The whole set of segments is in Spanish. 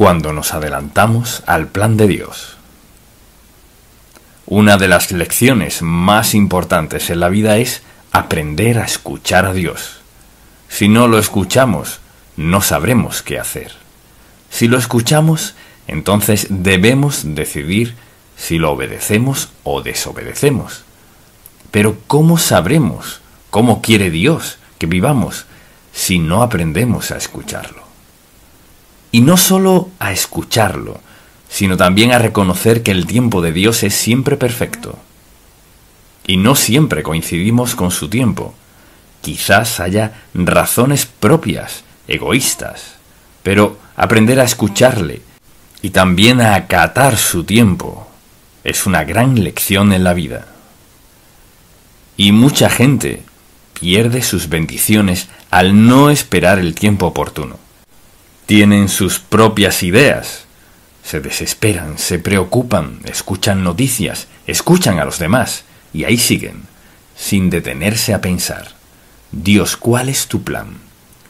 cuando nos adelantamos al plan de Dios. Una de las lecciones más importantes en la vida es aprender a escuchar a Dios. Si no lo escuchamos, no sabremos qué hacer. Si lo escuchamos, entonces debemos decidir si lo obedecemos o desobedecemos. Pero ¿cómo sabremos cómo quiere Dios que vivamos si no aprendemos a escucharlo? Y no solo a escucharlo, sino también a reconocer que el tiempo de Dios es siempre perfecto. Y no siempre coincidimos con su tiempo. Quizás haya razones propias, egoístas, pero aprender a escucharle y también a acatar su tiempo es una gran lección en la vida. Y mucha gente pierde sus bendiciones al no esperar el tiempo oportuno. Tienen sus propias ideas, se desesperan, se preocupan, escuchan noticias, escuchan a los demás y ahí siguen, sin detenerse a pensar: Dios, ¿cuál es tu plan?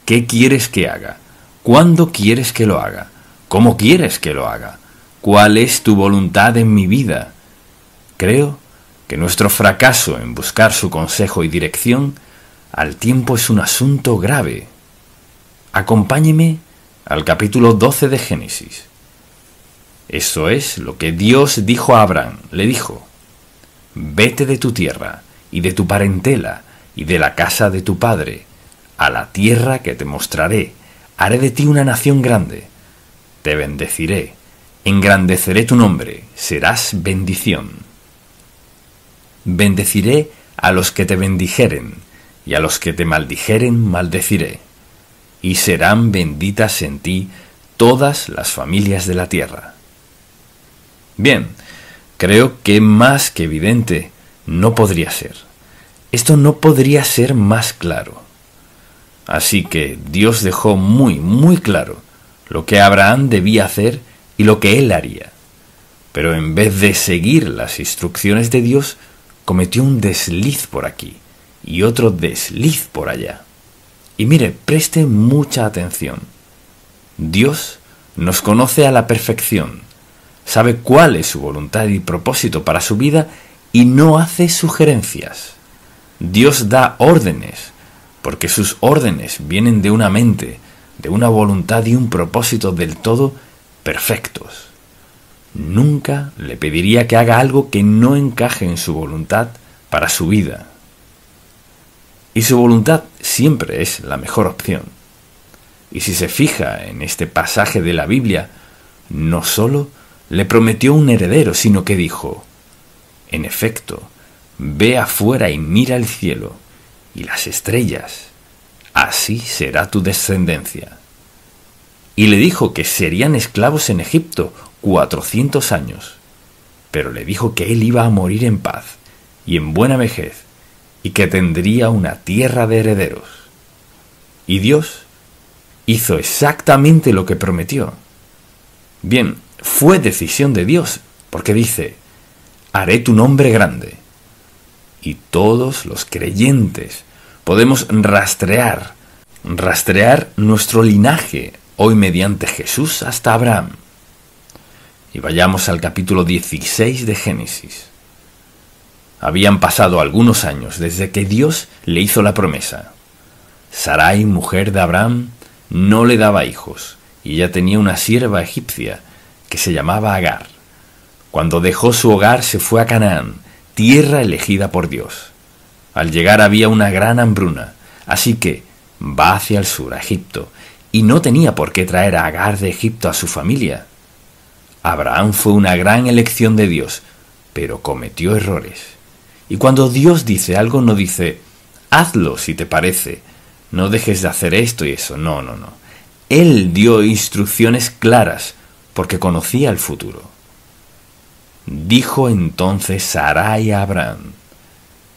¿Qué quieres que haga? ¿Cuándo quieres que lo haga? ¿Cómo quieres que lo haga? ¿Cuál es tu voluntad en mi vida? Creo que nuestro fracaso en buscar su consejo y dirección al tiempo es un asunto grave. Acompáñeme al capítulo 12 de Génesis. Eso es lo que Dios dijo a Abraham. Le dijo: vete de tu tierra y de tu parentela y de la casa de tu padre, a la tierra que te mostraré. Haré de ti una nación grande. Te bendeciré, engrandeceré tu nombre, serás bendición. Bendeciré a los que te bendijeren, y a los que te maldijeren maldeciré. Y serán benditas en ti todas las familias de la tierra. Bien, creo que más que evidente no podría ser. Esto no podría ser más claro. Así que Dios dejó muy claro lo que Abraham debía hacer y lo que él haría. Pero en vez de seguir las instrucciones de Dios, cometió un desliz por aquí y otro desliz por allá. Y mire, preste mucha atención. Dios nos conoce a la perfección, sabe cuál es su voluntad y propósito para su vida y no hace sugerencias. Dios da órdenes, porque sus órdenes vienen de una mente, de una voluntad y un propósito del todo perfectos. Nunca le pediría que haga algo que no encaje en su voluntad para su vida. Y su voluntad siempre es la mejor opción. Y si se fija en este pasaje de la Biblia, no solo le prometió un heredero, sino que dijo: en efecto, ve afuera y mira el cielo y las estrellas, así será tu descendencia. Y le dijo que serían esclavos en Egipto 400 años, pero le dijo que él iba a morir en paz y en buena vejez, y que tendría una tierra de herederos. Y Dios hizo exactamente lo que prometió. Bien, fue decisión de Dios, porque dice: haré tu nombre grande. Y todos los creyentes podemos rastrear nuestro linaje hoy mediante Jesús hasta Abraham. Y vayamos al capítulo 16 de Génesis. Habían pasado algunos años desde que Dios le hizo la promesa. Sarai, mujer de Abraham, no le daba hijos, y ella tenía una sierva egipcia que se llamaba Agar. Cuando dejó su hogar se fue a Canaán, tierra elegida por Dios. Al llegar había una gran hambruna, así que va hacia el sur, a Egipto, y no tenía por qué traer a Agar de Egipto a su familia. Abraham fue una gran elección de Dios, pero cometió errores. Y cuando Dios dice algo, no dice: hazlo si te parece, no dejes de hacer esto y eso. No. Él dio instrucciones claras porque conocía el futuro. Dijo entonces Sarai a Abraham: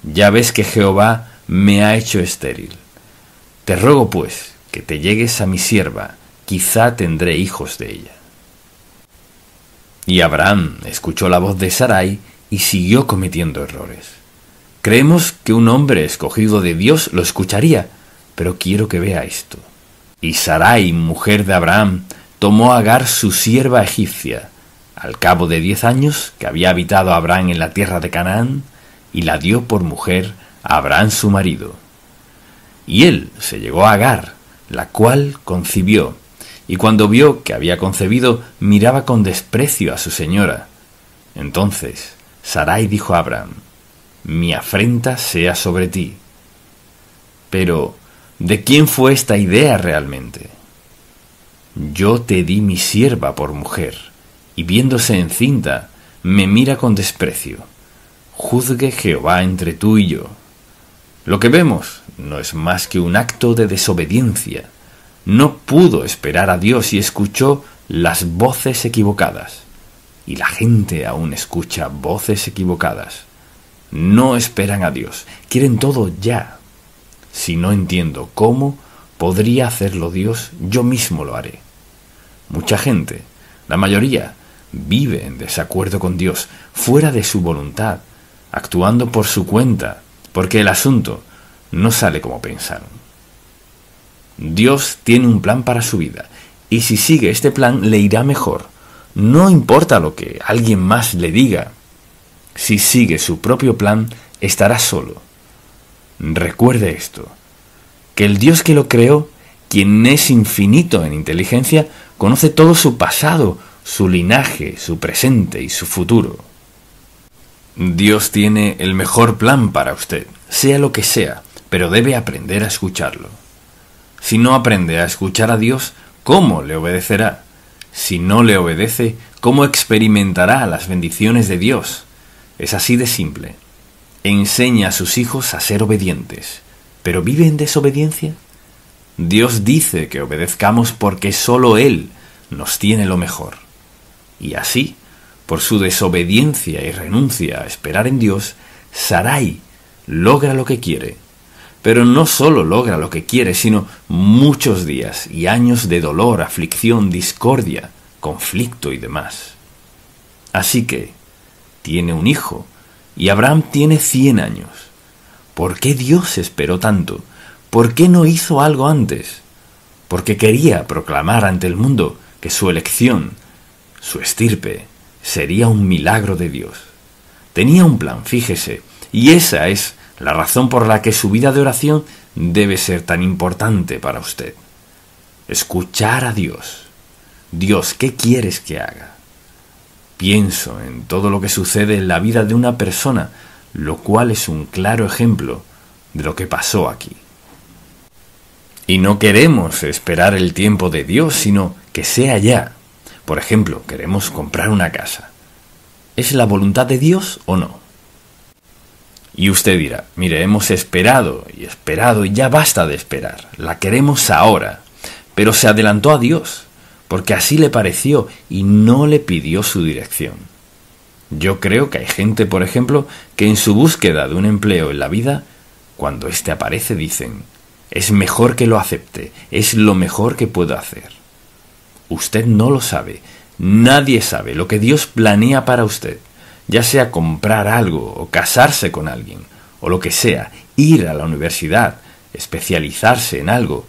ya ves que Jehová me ha hecho estéril. Te ruego pues que te llegues a mi sierva, quizá tendré hijos de ella. Y Abraham escuchó la voz de Sarai y siguió cometiendo errores. Creemos que un hombre escogido de Dios lo escucharía, pero quiero que vea esto. Y Sarai, mujer de Abraham, tomó a Agar su sierva egipcia, al cabo de 10 años que había habitado Abraham en la tierra de Canaán, y la dio por mujer a Abraham su marido. Y él se llegó a Agar, la cual concibió, y cuando vio que había concebido, miraba con desprecio a su señora. Entonces Sarai dijo a Abraham: «Mi afrenta sea sobre ti». Pero, ¿de quién fue esta idea realmente? Yo te di mi sierva por mujer, y viéndose encinta, me mira con desprecio. Juzgue Jehová entre tú y yo. Lo que vemos no es más que un acto de desobediencia. No pudo esperar a Dios y escuchó las voces equivocadas. Y la gente aún escucha voces equivocadas. No esperan a Dios, quieren todo ya. Si no entiendo cómo podría hacerlo Dios, yo mismo lo haré. Mucha gente, la mayoría, vive en desacuerdo con Dios, fuera de su voluntad, actuando por su cuenta, porque el asunto no sale como pensaron. Dios tiene un plan para su vida, y si sigue este plan le irá mejor. No importa lo que alguien más le diga. Si sigue su propio plan, estará solo. Recuerde esto, que el Dios que lo creó, quien es infinito en inteligencia, conoce todo su pasado, su linaje, su presente y su futuro. Dios tiene el mejor plan para usted, sea lo que sea, pero debe aprender a escucharlo. Si no aprende a escuchar a Dios, ¿cómo le obedecerá? Si no le obedece, ¿cómo experimentará las bendiciones de Dios? Es así de simple. Enseña a sus hijos a ser obedientes, ¿pero vive en desobediencia? Dios dice que obedezcamos porque solo Él nos tiene lo mejor. Y así, por su desobediencia y renuncia a esperar en Dios, Sarai logra lo que quiere. Pero no solo logra lo que quiere, sino muchos días y años de dolor, aflicción, discordia, conflicto y demás. Así que tiene un hijo, y Abraham tiene 100 años. ¿Por qué Dios esperó tanto? ¿Por qué no hizo algo antes? Porque quería proclamar ante el mundo que su elección, su estirpe, sería un milagro de Dios. Tenía un plan, fíjese, y esa es la razón por la que su vida de oración debe ser tan importante para usted. Escuchar a Dios. Dios, ¿qué quieres que haga? Pienso en todo lo que sucede en la vida de una persona, lo cual es un claro ejemplo de lo que pasó aquí. Y no queremos esperar el tiempo de Dios, sino que sea ya. Por ejemplo, queremos comprar una casa. ¿Es la voluntad de Dios o no? Y usted dirá, mire, hemos esperado y ya basta de esperar. La queremos ahora. Pero se adelantó a Dios, porque así le pareció y no le pidió su dirección. Yo creo que hay gente, por ejemplo, que en su búsqueda de un empleo en la vida, cuando éste aparece dicen: es mejor que lo acepte, es lo mejor que puedo hacer. Usted no lo sabe, nadie sabe lo que Dios planea para usted, ya sea comprar algo o casarse con alguien, o lo que sea, ir a la universidad, especializarse en algo.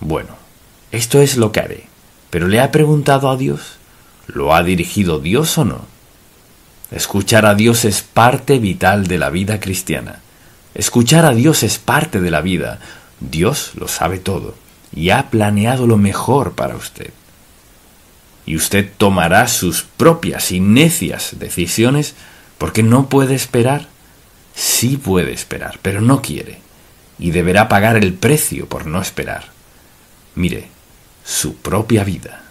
Bueno, esto es lo que haré, pero ¿le ha preguntado a Dios? ¿Lo ha dirigido Dios o no? Escuchar a Dios es parte vital de la vida cristiana. Escuchar a Dios es parte de la vida. Dios lo sabe todo y ha planeado lo mejor para usted. Y usted tomará sus propias y necias decisiones porque no puede esperar. Sí puede esperar, pero no quiere, y deberá pagar el precio por no esperar. Mire, su propia vida.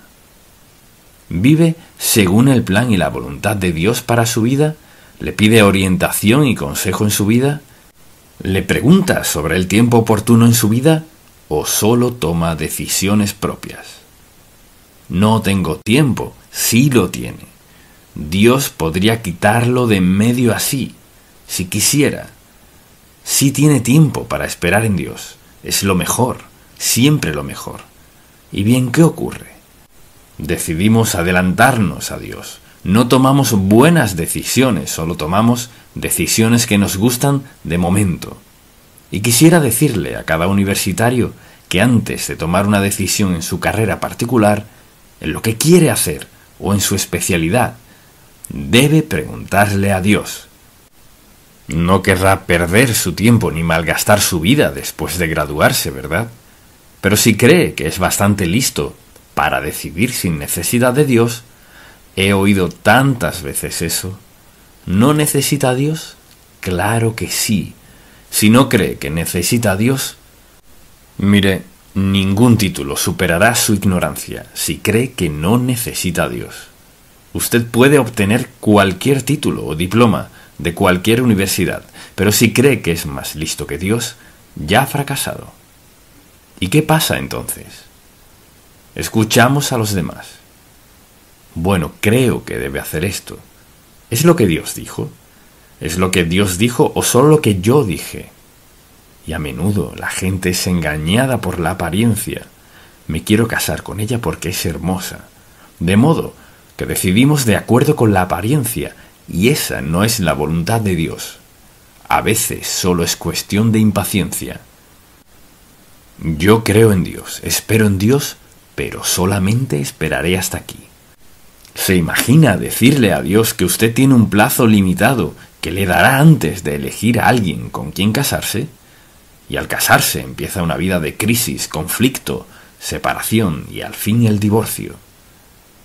¿Vive según el plan y la voluntad de Dios para su vida? ¿Le pide orientación y consejo en su vida? ¿Le pregunta sobre el tiempo oportuno en su vida? ¿O solo toma decisiones propias? No tengo tiempo, sí lo tiene. Dios podría quitarlo de en medio así, si quisiera. Sí tiene tiempo para esperar en Dios. Es lo mejor, siempre lo mejor. ¿Y bien qué ocurre? Decidimos adelantarnos a Dios. No tomamos buenas decisiones, solo tomamos decisiones que nos gustan de momento. Y quisiera decirle a cada universitario que antes de tomar una decisión en su carrera particular, en lo que quiere hacer o en su especialidad, debe preguntarle a Dios. No querrá perder su tiempo ni malgastar su vida después de graduarse, ¿verdad? Pero si cree que es bastante listo para decidir sin necesidad de Dios, he oído tantas veces eso. ¿No necesita a Dios? Claro que sí. Si no cree que necesita a Dios, mire, ningún título superará su ignorancia si cree que no necesita a Dios. Usted puede obtener cualquier título o diploma de cualquier universidad, pero si cree que es más listo que Dios, ya ha fracasado. ¿Y qué pasa entonces? Escuchamos a los demás. Bueno, creo que debe hacer esto. ¿Es lo que Dios dijo? ¿Es lo que Dios dijo o solo lo que yo dije? Y a menudo la gente es engañada por la apariencia. Me quiero casar con ella porque es hermosa. De modo que decidimos de acuerdo con la apariencia, y esa no es la voluntad de Dios. A veces solo es cuestión de impaciencia. Yo creo en Dios, espero en Dios, pero solamente esperaré hasta aquí. ¿Se imagina decirle a Dios que usted tiene un plazo limitado que le dará antes de elegir a alguien con quien casarse? Y al casarse empieza una vida de crisis, conflicto, separación y al fin el divorcio.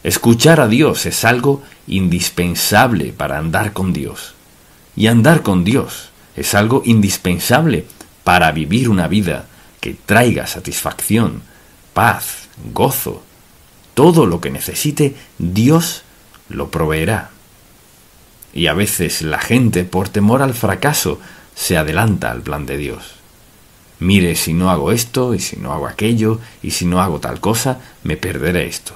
Escuchar a Dios es algo indispensable para andar con Dios. Y andar con Dios es algo indispensable para vivir una vida que traiga satisfacción, paz, gozo. Todo lo que necesite, Dios lo proveerá. Y a veces la gente, por temor al fracaso, se adelanta al plan de Dios. Mire, si no hago esto, y si no hago aquello, y si no hago tal cosa, me perderé esto.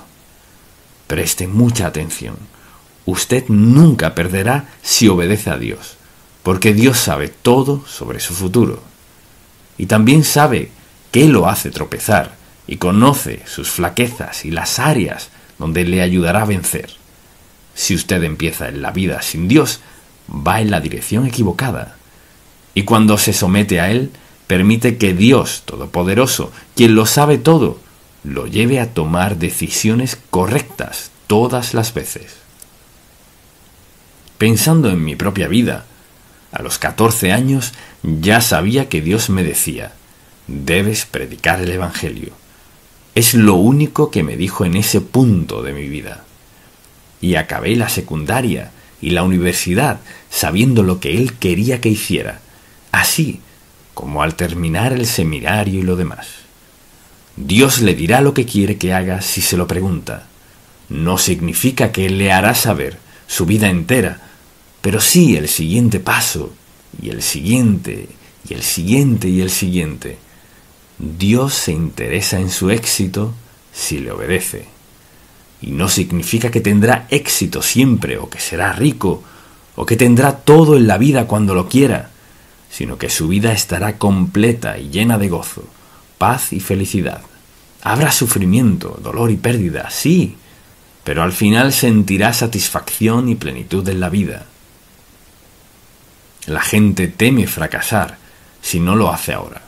Preste mucha atención. Usted nunca perderá si obedece a Dios, porque Dios sabe todo sobre su futuro. Y también sabe qué lo hace tropezar, y conoce sus flaquezas y las áreas donde le ayudará a vencer. Si usted empieza en la vida sin Dios, va en la dirección equivocada. Y cuando se somete a Él, permite que Dios Todopoderoso, quien lo sabe todo, lo lleve a tomar decisiones correctas todas las veces. Pensando en mi propia vida, a los 14 años ya sabía que Dios me decía: debes predicar el Evangelio. Es lo único que me dijo en ese punto de mi vida. Y acabé la secundaria y la universidad sabiendo lo que Él quería que hiciera, así como al terminar el seminario y lo demás. Dios le dirá lo que quiere que haga si se lo pregunta. No significa que Él le hará saber su vida entera, pero sí el siguiente paso, y el siguiente, y el siguiente, y el siguiente. Dios se interesa en su éxito si le obedece. Y no significa que tendrá éxito siempre, o que será rico, o que tendrá todo en la vida cuando lo quiera, sino que su vida estará completa y llena de gozo, paz y felicidad. Habrá sufrimiento, dolor y pérdida, sí, pero al final sentirá satisfacción y plenitud en la vida. La gente teme fracasar si no lo hace ahora.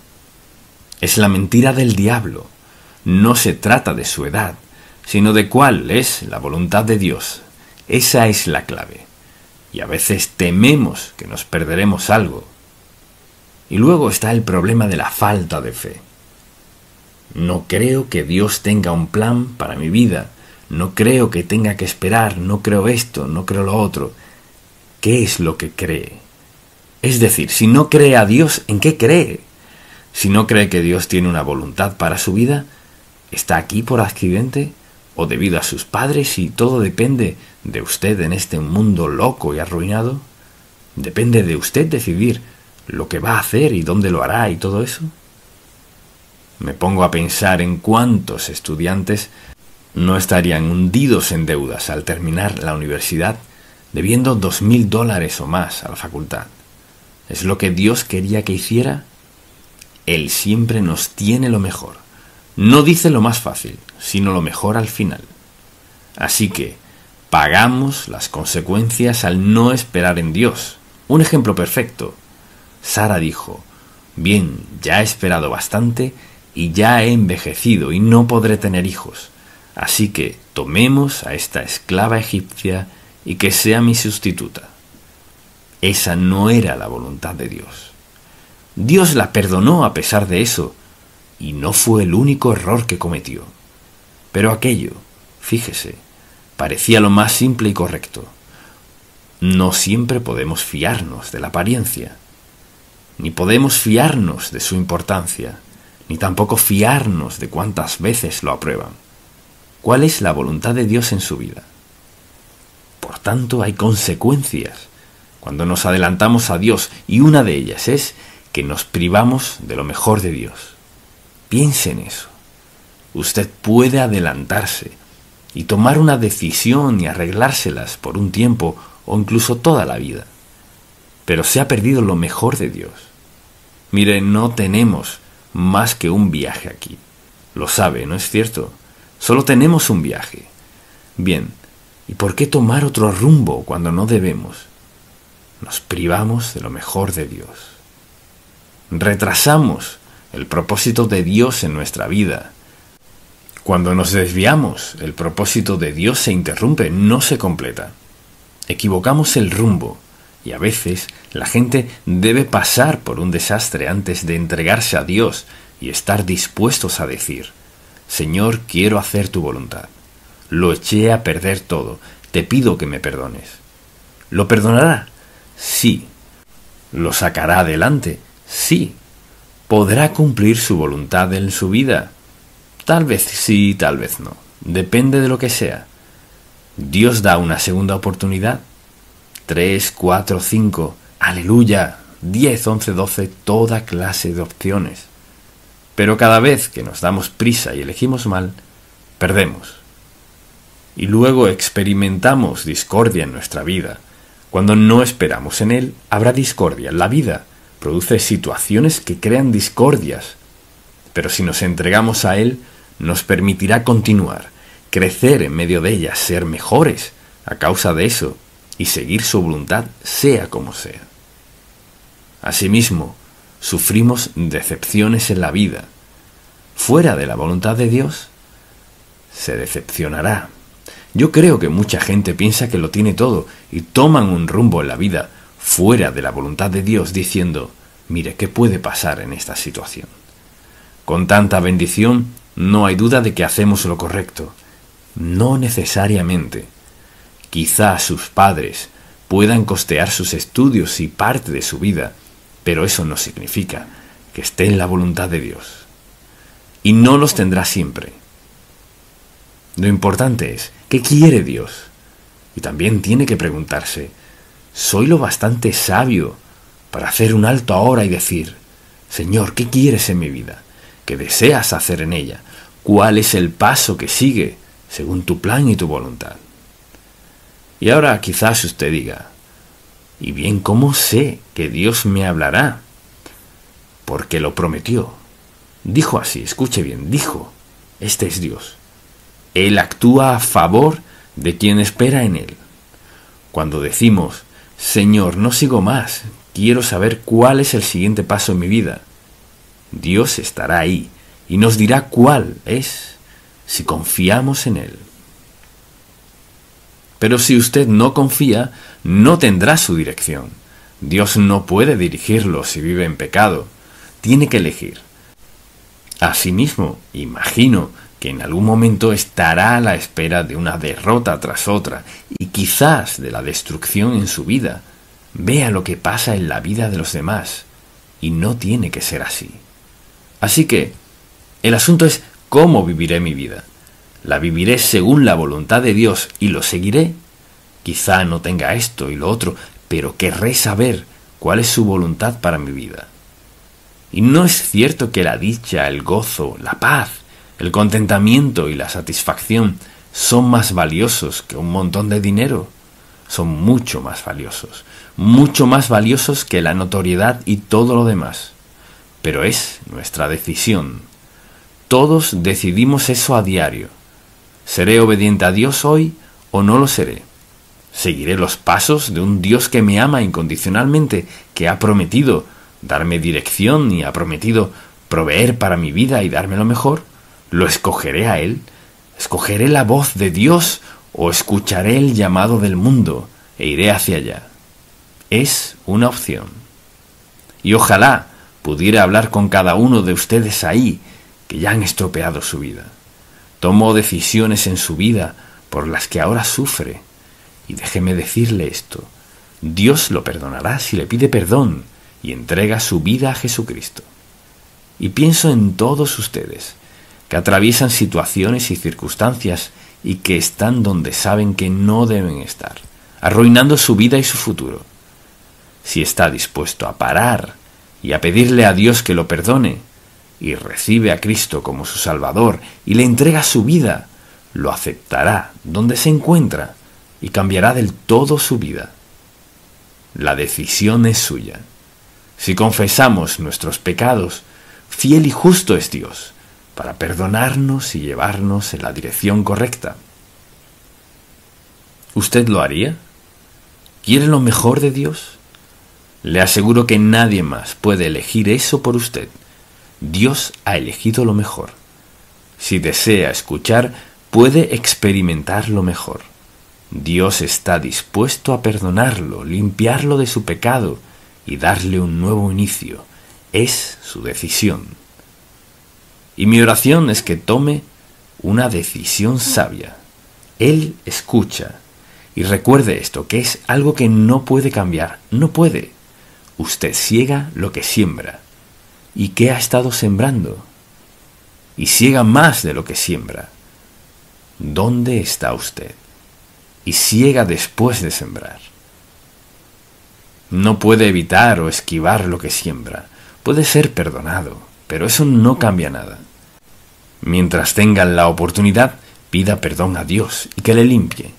Es la mentira del diablo. No se trata de su edad, sino de cuál es la voluntad de Dios. Esa es la clave. Y a veces tememos que nos perderemos algo. Y luego está el problema de la falta de fe. No creo que Dios tenga un plan para mi vida. No creo que tenga que esperar. No creo esto, no creo lo otro. ¿Qué es lo que cree? Es decir, si no cree a Dios, ¿en qué cree? Si no cree que Dios tiene una voluntad para su vida, ¿está aquí por accidente o debido a sus padres y todo depende de usted en este mundo loco y arruinado? ¿Depende de usted decidir lo que va a hacer y dónde lo hará y todo eso? Me pongo a pensar en cuántos estudiantes no estarían hundidos en deudas al terminar la universidad, debiendo $2,000 o más a la facultad. ¿Es lo que Dios quería que hiciera? Él siempre nos tiene lo mejor. No dice lo más fácil, sino lo mejor al final. Así que pagamos las consecuencias al no esperar en Dios. Un ejemplo perfecto. Sara dijo: bien, ya he esperado bastante, y ya he envejecido y no podré tener hijos. Así que tomemos a esta esclava egipcia y que sea mi sustituta. Esa no era la voluntad de Dios. Dios la perdonó a pesar de eso, y no fue el único error que cometió. Pero aquello, fíjese, parecía lo más simple y correcto. No siempre podemos fiarnos de la apariencia, ni podemos fiarnos de su importancia, ni tampoco fiarnos de cuántas veces lo aprueban. ¿Cuál es la voluntad de Dios en su vida? Por tanto, hay consecuencias cuando nos adelantamos a Dios, y una de ellas es que nos privamos de lo mejor de Dios. Piense en eso. Usted puede adelantarse y tomar una decisión y arreglárselas por un tiempo o incluso toda la vida, pero se ha perdido lo mejor de Dios. Mire, no tenemos más que un viaje aquí. Lo sabe, ¿no es cierto? Solo tenemos un viaje. Bien, ¿y por qué tomar otro rumbo cuando no debemos? Nos privamos de lo mejor de Dios. Retrasamos el propósito de Dios en nuestra vida. Cuando nos desviamos, el propósito de Dios se interrumpe, no se completa. Equivocamos el rumbo, y a veces la gente debe pasar por un desastre antes de entregarse a Dios y estar dispuestos a decir: Señor, quiero hacer tu voluntad. Lo eché a perder todo, te pido que me perdones. ¿Lo perdonará? Sí. ¿Lo sacará adelante? Sí. ¿Podrá cumplir su voluntad en su vida? Tal vez sí, tal vez no. Depende de lo que sea. Dios da una segunda oportunidad. 3, 4, 5, aleluya, 10, 11, 12, toda clase de opciones. Pero cada vez que nos damos prisa y elegimos mal, perdemos. Y luego experimentamos discordia en nuestra vida. Cuando no esperamos en Él, habrá discordia. La vida produce situaciones que crean discordias. Pero si nos entregamos a Él, nos permitirá continuar, crecer en medio de ellas, ser mejores a causa de eso y seguir su voluntad sea como sea. Asimismo, sufrimos decepciones en la vida. Fuera de la voluntad de Dios, se decepcionará. Yo creo que mucha gente piensa que lo tiene todo y toman un rumbo en la vida fuera de la voluntad de Dios diciendo: mire, ¿qué puede pasar en esta situación? Con tanta bendición, no hay duda de que hacemos lo correcto. No necesariamente. Quizá sus padres puedan costear sus estudios y parte de su vida, pero eso no significa que esté en la voluntad de Dios. Y no los tendrá siempre. Lo importante es, ¿qué quiere Dios? Y también tiene que preguntarse: ¿soy lo bastante sabio para hacer un alto ahora y decir: Señor, ¿qué quieres en mi vida? ¿Qué deseas hacer en ella? ¿Cuál es el paso que sigue según tu plan y tu voluntad? Y ahora quizás usted diga: ¿y bien cómo sé que Dios me hablará? Porque lo prometió. Dijo así, escuche bien, dijo: este es Dios. Él actúa a favor de quien espera en Él. Cuando decimos: Señor, no sigo más, quiero saber cuál es el siguiente paso en mi vida, Dios estará ahí y nos dirá cuál es, si confiamos en Él. Pero si usted no confía, no tendrá su dirección. Dios no puede dirigirlo si vive en pecado. Tiene que elegir. Asimismo, imagino que en algún momento estará a la espera de una derrota tras otra y quizás de la destrucción en su vida. Vea lo que pasa en la vida de los demás y no tiene que ser así. Así que, el asunto es cómo viviré mi vida. ¿La viviré según la voluntad de Dios y lo seguiré? Quizá no tenga esto y lo otro, pero querré saber cuál es su voluntad para mi vida. Y no es cierto que la dicha, el gozo, la paz, el contentamiento y la satisfacción son más valiosos que un montón de dinero. Son mucho más valiosos que la notoriedad y todo lo demás. Pero es nuestra decisión. Todos decidimos eso a diario. ¿Seré obediente a Dios hoy o no lo seré? ¿Seguiré los pasos de un Dios que me ama incondicionalmente, que ha prometido darme dirección y ha prometido proveer para mi vida y darme lo mejor, lo escogeré a Él. ¿Escogeré la voz de Dios o escucharé el llamado del mundo e iré hacia allá? Es una opción. Y ojalá pudiera hablar con cada uno de ustedes ahí que ya han estropeado su vida. Tomó decisiones en su vida por las que ahora sufre. Y déjeme decirle esto, Dios lo perdonará si le pide perdón y entrega su vida a Jesucristo. Y pienso en todos ustedes, que atraviesan situaciones y circunstancias y que están donde saben que no deben estar, arruinando su vida y su futuro. Si está dispuesto a parar y a pedirle a Dios que lo perdone, y recibe a Cristo como su Salvador y le entrega su vida, lo aceptará donde se encuentra y cambiará del todo su vida. La decisión es suya. Si confesamos nuestros pecados, fiel y justo es Dios para perdonarnos y llevarnos en la dirección correcta. ¿Usted lo haría? ¿Quiere lo mejor de Dios? Le aseguro que nadie más puede elegir eso por usted. Dios ha elegido lo mejor. Si desea escuchar, puede experimentar lo mejor. Dios está dispuesto a perdonarlo, limpiarlo de su pecado y darle un nuevo inicio. Es su decisión. Y mi oración es que tome una decisión sabia. Él escucha. Y recuerde esto, que es algo que no puede cambiar. No puede. Usted siega lo que siembra. ¿Y qué ha estado sembrando? Y siega más de lo que siembra. ¿Dónde está usted? Y siega después de sembrar. No puede evitar o esquivar lo que siembra. Puede ser perdonado, pero eso no cambia nada. Mientras tengan la oportunidad, pida perdón a Dios y que le limpie.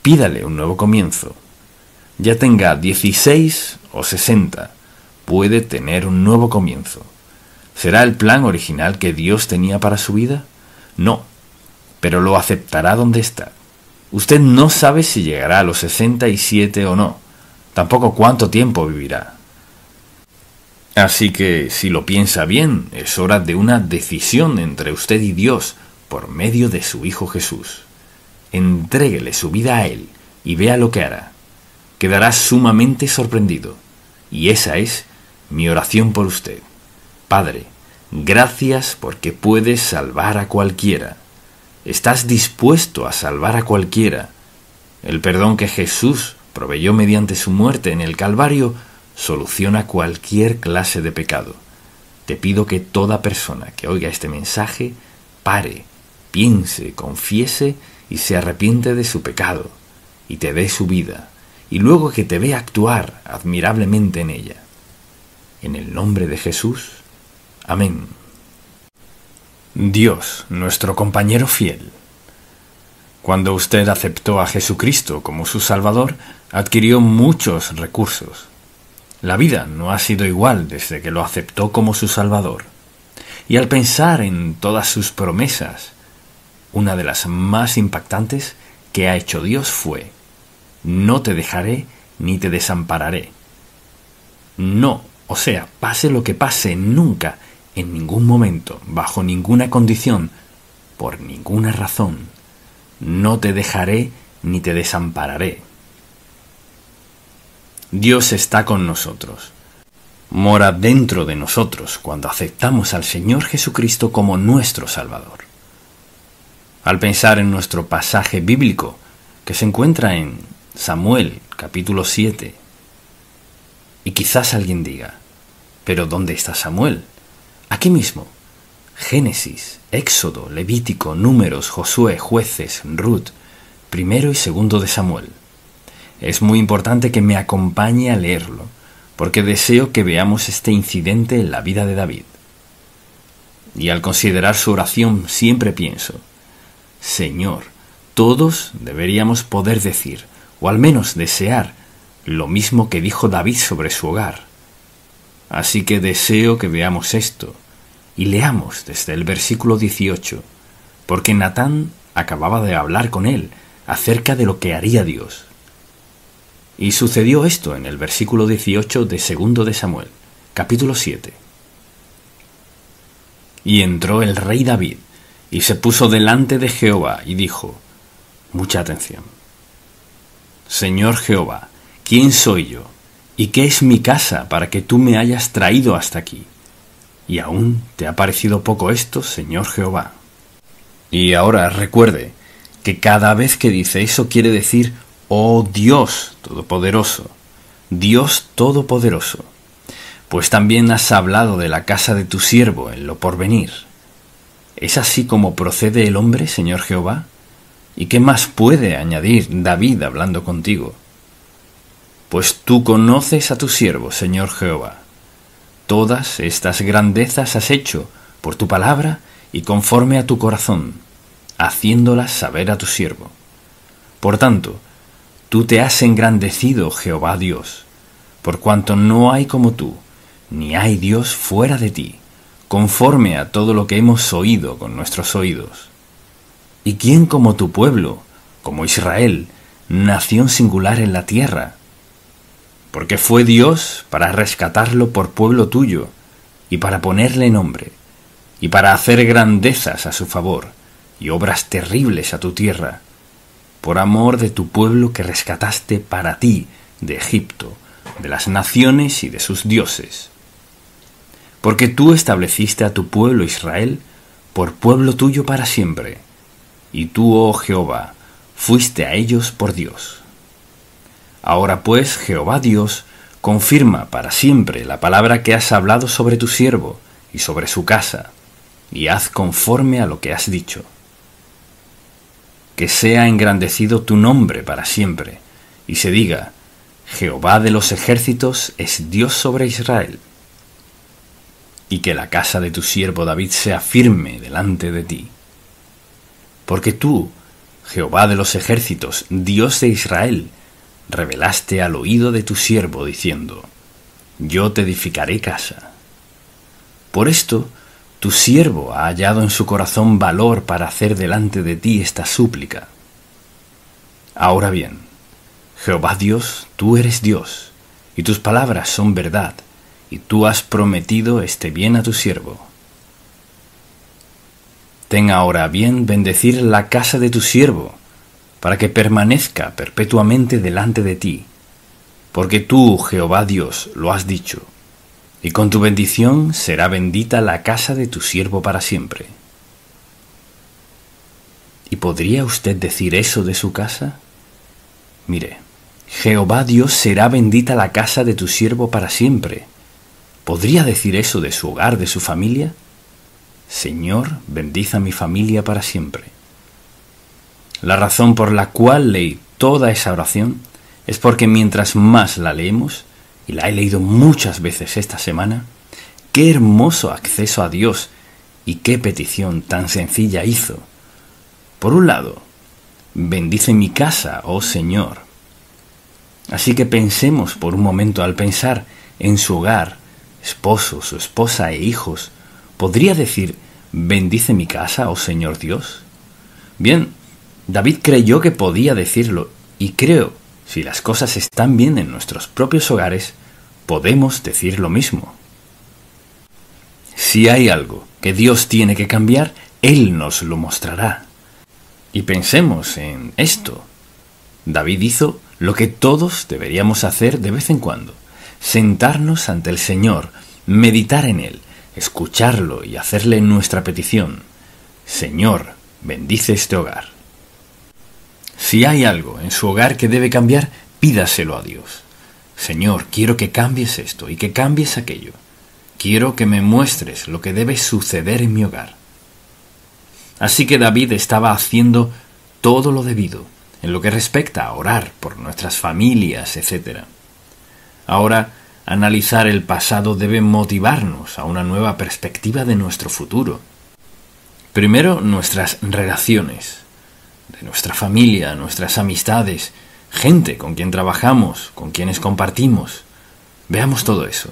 Pídale un nuevo comienzo. Ya tenga 16 o 60, puede tener un nuevo comienzo. ¿Será el plan original que Dios tenía para su vida? No, pero lo aceptará donde está. Usted no sabe si llegará a los 67 o no, tampoco cuánto tiempo vivirá. Así que, si lo piensa bien, es hora de una decisión entre usted y Dios por medio de su Hijo Jesús. Entréguele su vida a Él y vea lo que hará. Quedará sumamente sorprendido. Y esa es mi oración por usted. Padre, gracias porque puedes salvar a cualquiera. Estás dispuesto a salvar a cualquiera. El perdón que Jesús proveyó mediante su muerte en el Calvario soluciona cualquier clase de pecado. Te pido que toda persona que oiga este mensaje pare, piense, confiese y se arrepiente de su pecado y te dé su vida, y luego que te vea actuar admirablemente en ella. En el nombre de Jesús. Amén. Dios, nuestro compañero fiel. Cuando usted aceptó a Jesucristo como su Salvador, adquirió muchos recursos. La vida no ha sido igual desde que lo aceptó como su Salvador. Y al pensar en todas sus promesas, una de las más impactantes que ha hecho Dios fue: no te dejaré ni te desampararé. No, o sea, pase lo que pase, nunca, en ningún momento, bajo ninguna condición, por ninguna razón, no te dejaré ni te desampararé. Dios está con nosotros. Mora dentro de nosotros cuando aceptamos al Señor Jesucristo como nuestro Salvador. Al pensar en nuestro pasaje bíblico, que se encuentra en Samuel, capítulo 7, y quizás alguien diga: ¿pero dónde está Samuel? Aquí mismo. Génesis, Éxodo, Levítico, Números, Josué, Jueces, Ruth, primero y segundo de Samuel. Es muy importante que me acompañe a leerlo, porque deseo que veamos este incidente en la vida de David. Y al considerar su oración siempre pienso: Señor, todos deberíamos poder decir, o al menos desear, lo mismo que dijo David sobre su hogar. Así que deseo que veamos esto, y leamos desde el versículo 18, porque Natán acababa de hablar con él acerca de lo que haría Dios. Y sucedió esto en el versículo 18 de 2 de Samuel, capítulo 7. Y entró el rey David, y se puso delante de Jehová, y dijo, mucha atención: Señor Jehová, ¿quién soy yo? ¿Y qué es mi casa para que tú me hayas traído hasta aquí? ¿Y aún te ha parecido poco esto, Señor Jehová? Y ahora recuerde que cada vez que dice eso quiere decir, oh Dios Todopoderoso, Dios Todopoderoso, pues también has hablado de la casa de tu siervo en lo porvenir. ¿Es así como procede el hombre, Señor Jehová? ¿Y qué más puede añadir David hablando contigo? Pues tú conoces a tu siervo, Señor Jehová. Todas estas grandezas has hecho por tu palabra y conforme a tu corazón, haciéndolas saber a tu siervo. Por tanto, tú te has engrandecido, Jehová Dios, por cuanto no hay como tú, ni hay Dios fuera de ti, conforme a todo lo que hemos oído con nuestros oídos. ¿Y quién como tu pueblo, como Israel, nación singular en la tierra? Porque fue Dios para rescatarlo por pueblo tuyo, y para ponerle nombre, y para hacer grandezas a su favor, y obras terribles a tu tierra, por amor de tu pueblo que rescataste para ti de Egipto, de las naciones y de sus dioses. Porque tú estableciste a tu pueblo Israel por pueblo tuyo para siempre, y tú, oh Jehová, fuiste a ellos por Dios. Ahora pues, Jehová Dios, confirma para siempre la palabra que has hablado sobre tu siervo y sobre su casa, y haz conforme a lo que has dicho. Que sea engrandecido tu nombre para siempre, y se diga, Jehová de los ejércitos es Dios sobre Israel. Y que la casa de tu siervo David sea firme delante de ti. Porque tú, Jehová de los ejércitos, Dios de Israel, revelaste al oído de tu siervo, diciendo, yo te edificaré casa. Por esto, tu siervo ha hallado en su corazón valor para hacer delante de ti esta súplica. Ahora bien, Jehová Dios, tú eres Dios, y tus palabras son verdad, y tú has prometido este bien a tu siervo. Ten ahora a bien bendecir la casa de tu siervo, para que permanezca perpetuamente delante de ti, porque tú, Jehová Dios, lo has dicho, y con tu bendición será bendita la casa de tu siervo para siempre. ¿Y podría usted decir eso de su casa? Mire, Jehová Dios será bendita la casa de tu siervo para siempre. ¿Podría decir eso de su hogar, de su familia? Señor, bendiza mi familia para siempre. La razón por la cual leí toda esa oración es porque mientras más la leemos, y la he leído muchas veces esta semana, qué hermoso acceso a Dios y qué petición tan sencilla hizo. Por un lado, bendice mi casa, oh Señor. Así que pensemos por un momento al pensar en su hogar, esposo, su esposa e hijos, ¿podría decir, bendice mi casa, oh Señor Dios? Bien, David creyó que podía decirlo, y creo, si las cosas están bien en nuestros propios hogares, podemos decir lo mismo. Si hay algo que Dios tiene que cambiar, Él nos lo mostrará. Y pensemos en esto. David hizo lo que todos deberíamos hacer de vez en cuando: sentarnos ante el Señor, meditar en Él, escucharlo y hacerle nuestra petición. Señor, bendice este hogar. Si hay algo en su hogar que debe cambiar, pídaselo a Dios. Señor, quiero que cambies esto y que cambies aquello. Quiero que me muestres lo que debe suceder en mi hogar. Así que David estaba haciendo todo lo debido en lo que respecta a orar por nuestras familias, etc. Ahora, analizar el pasado debe motivarnos a una nueva perspectiva de nuestro futuro. Primero, nuestras relaciones, de nuestra familia, nuestras amistades, gente con quien trabajamos, con quienes compartimos. Veamos todo eso.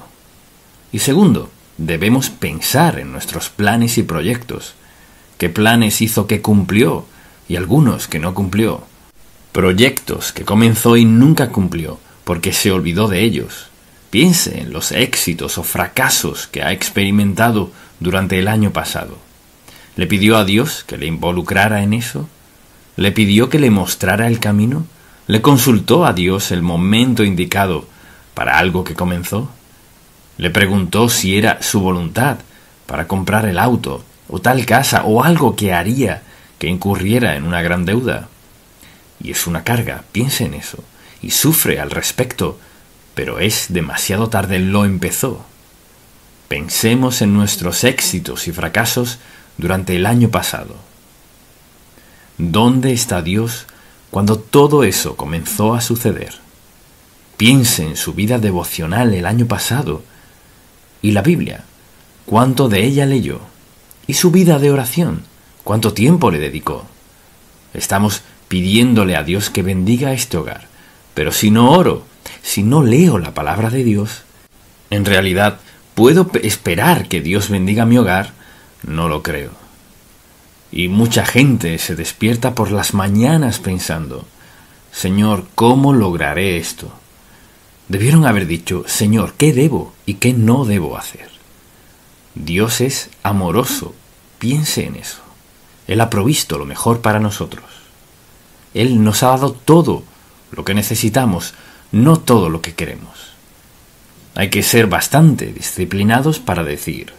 Y segundo, debemos pensar en nuestros planes y proyectos. ¿Qué planes hizo que cumplió y algunos que no cumplió? Proyectos que comenzó y nunca cumplió porque se olvidó de ellos. Piense en los éxitos o fracasos que ha experimentado durante el año pasado? ¿Le pidió a Dios que le involucrara en eso? ¿Le pidió que le mostrara el camino? ¿Le consultó a Dios el momento indicado para algo que comenzó? ¿Le preguntó si era su voluntad para comprar el auto o tal casa o algo que haría que incurriera en una gran deuda? Y es una carga, piense en eso, y sufre al respecto, pero es demasiado tarde, lo empezó. Pensemos en nuestros éxitos y fracasos durante el año pasado. ¿Dónde está Dios cuando todo eso comenzó a suceder? Piense en su vida devocional el año pasado y la Biblia, ¿cuánto de ella leyó? ¿Y su vida de oración? ¿Cuánto tiempo le dedicó? Estamos pidiéndole a Dios que bendiga este hogar, pero si no oro, si no leo la palabra de Dios, en realidad, ¿puedo esperar que Dios bendiga mi hogar? No lo creo. Y mucha gente se despierta por las mañanas pensando, Señor, ¿cómo lograré esto? Debieron haber dicho, Señor, ¿qué debo y qué no debo hacer? Dios es amoroso, piense en eso. Él ha provisto lo mejor para nosotros. Él nos ha dado todo lo que necesitamos, no todo lo que queremos. Hay que ser bastante disciplinados para decir,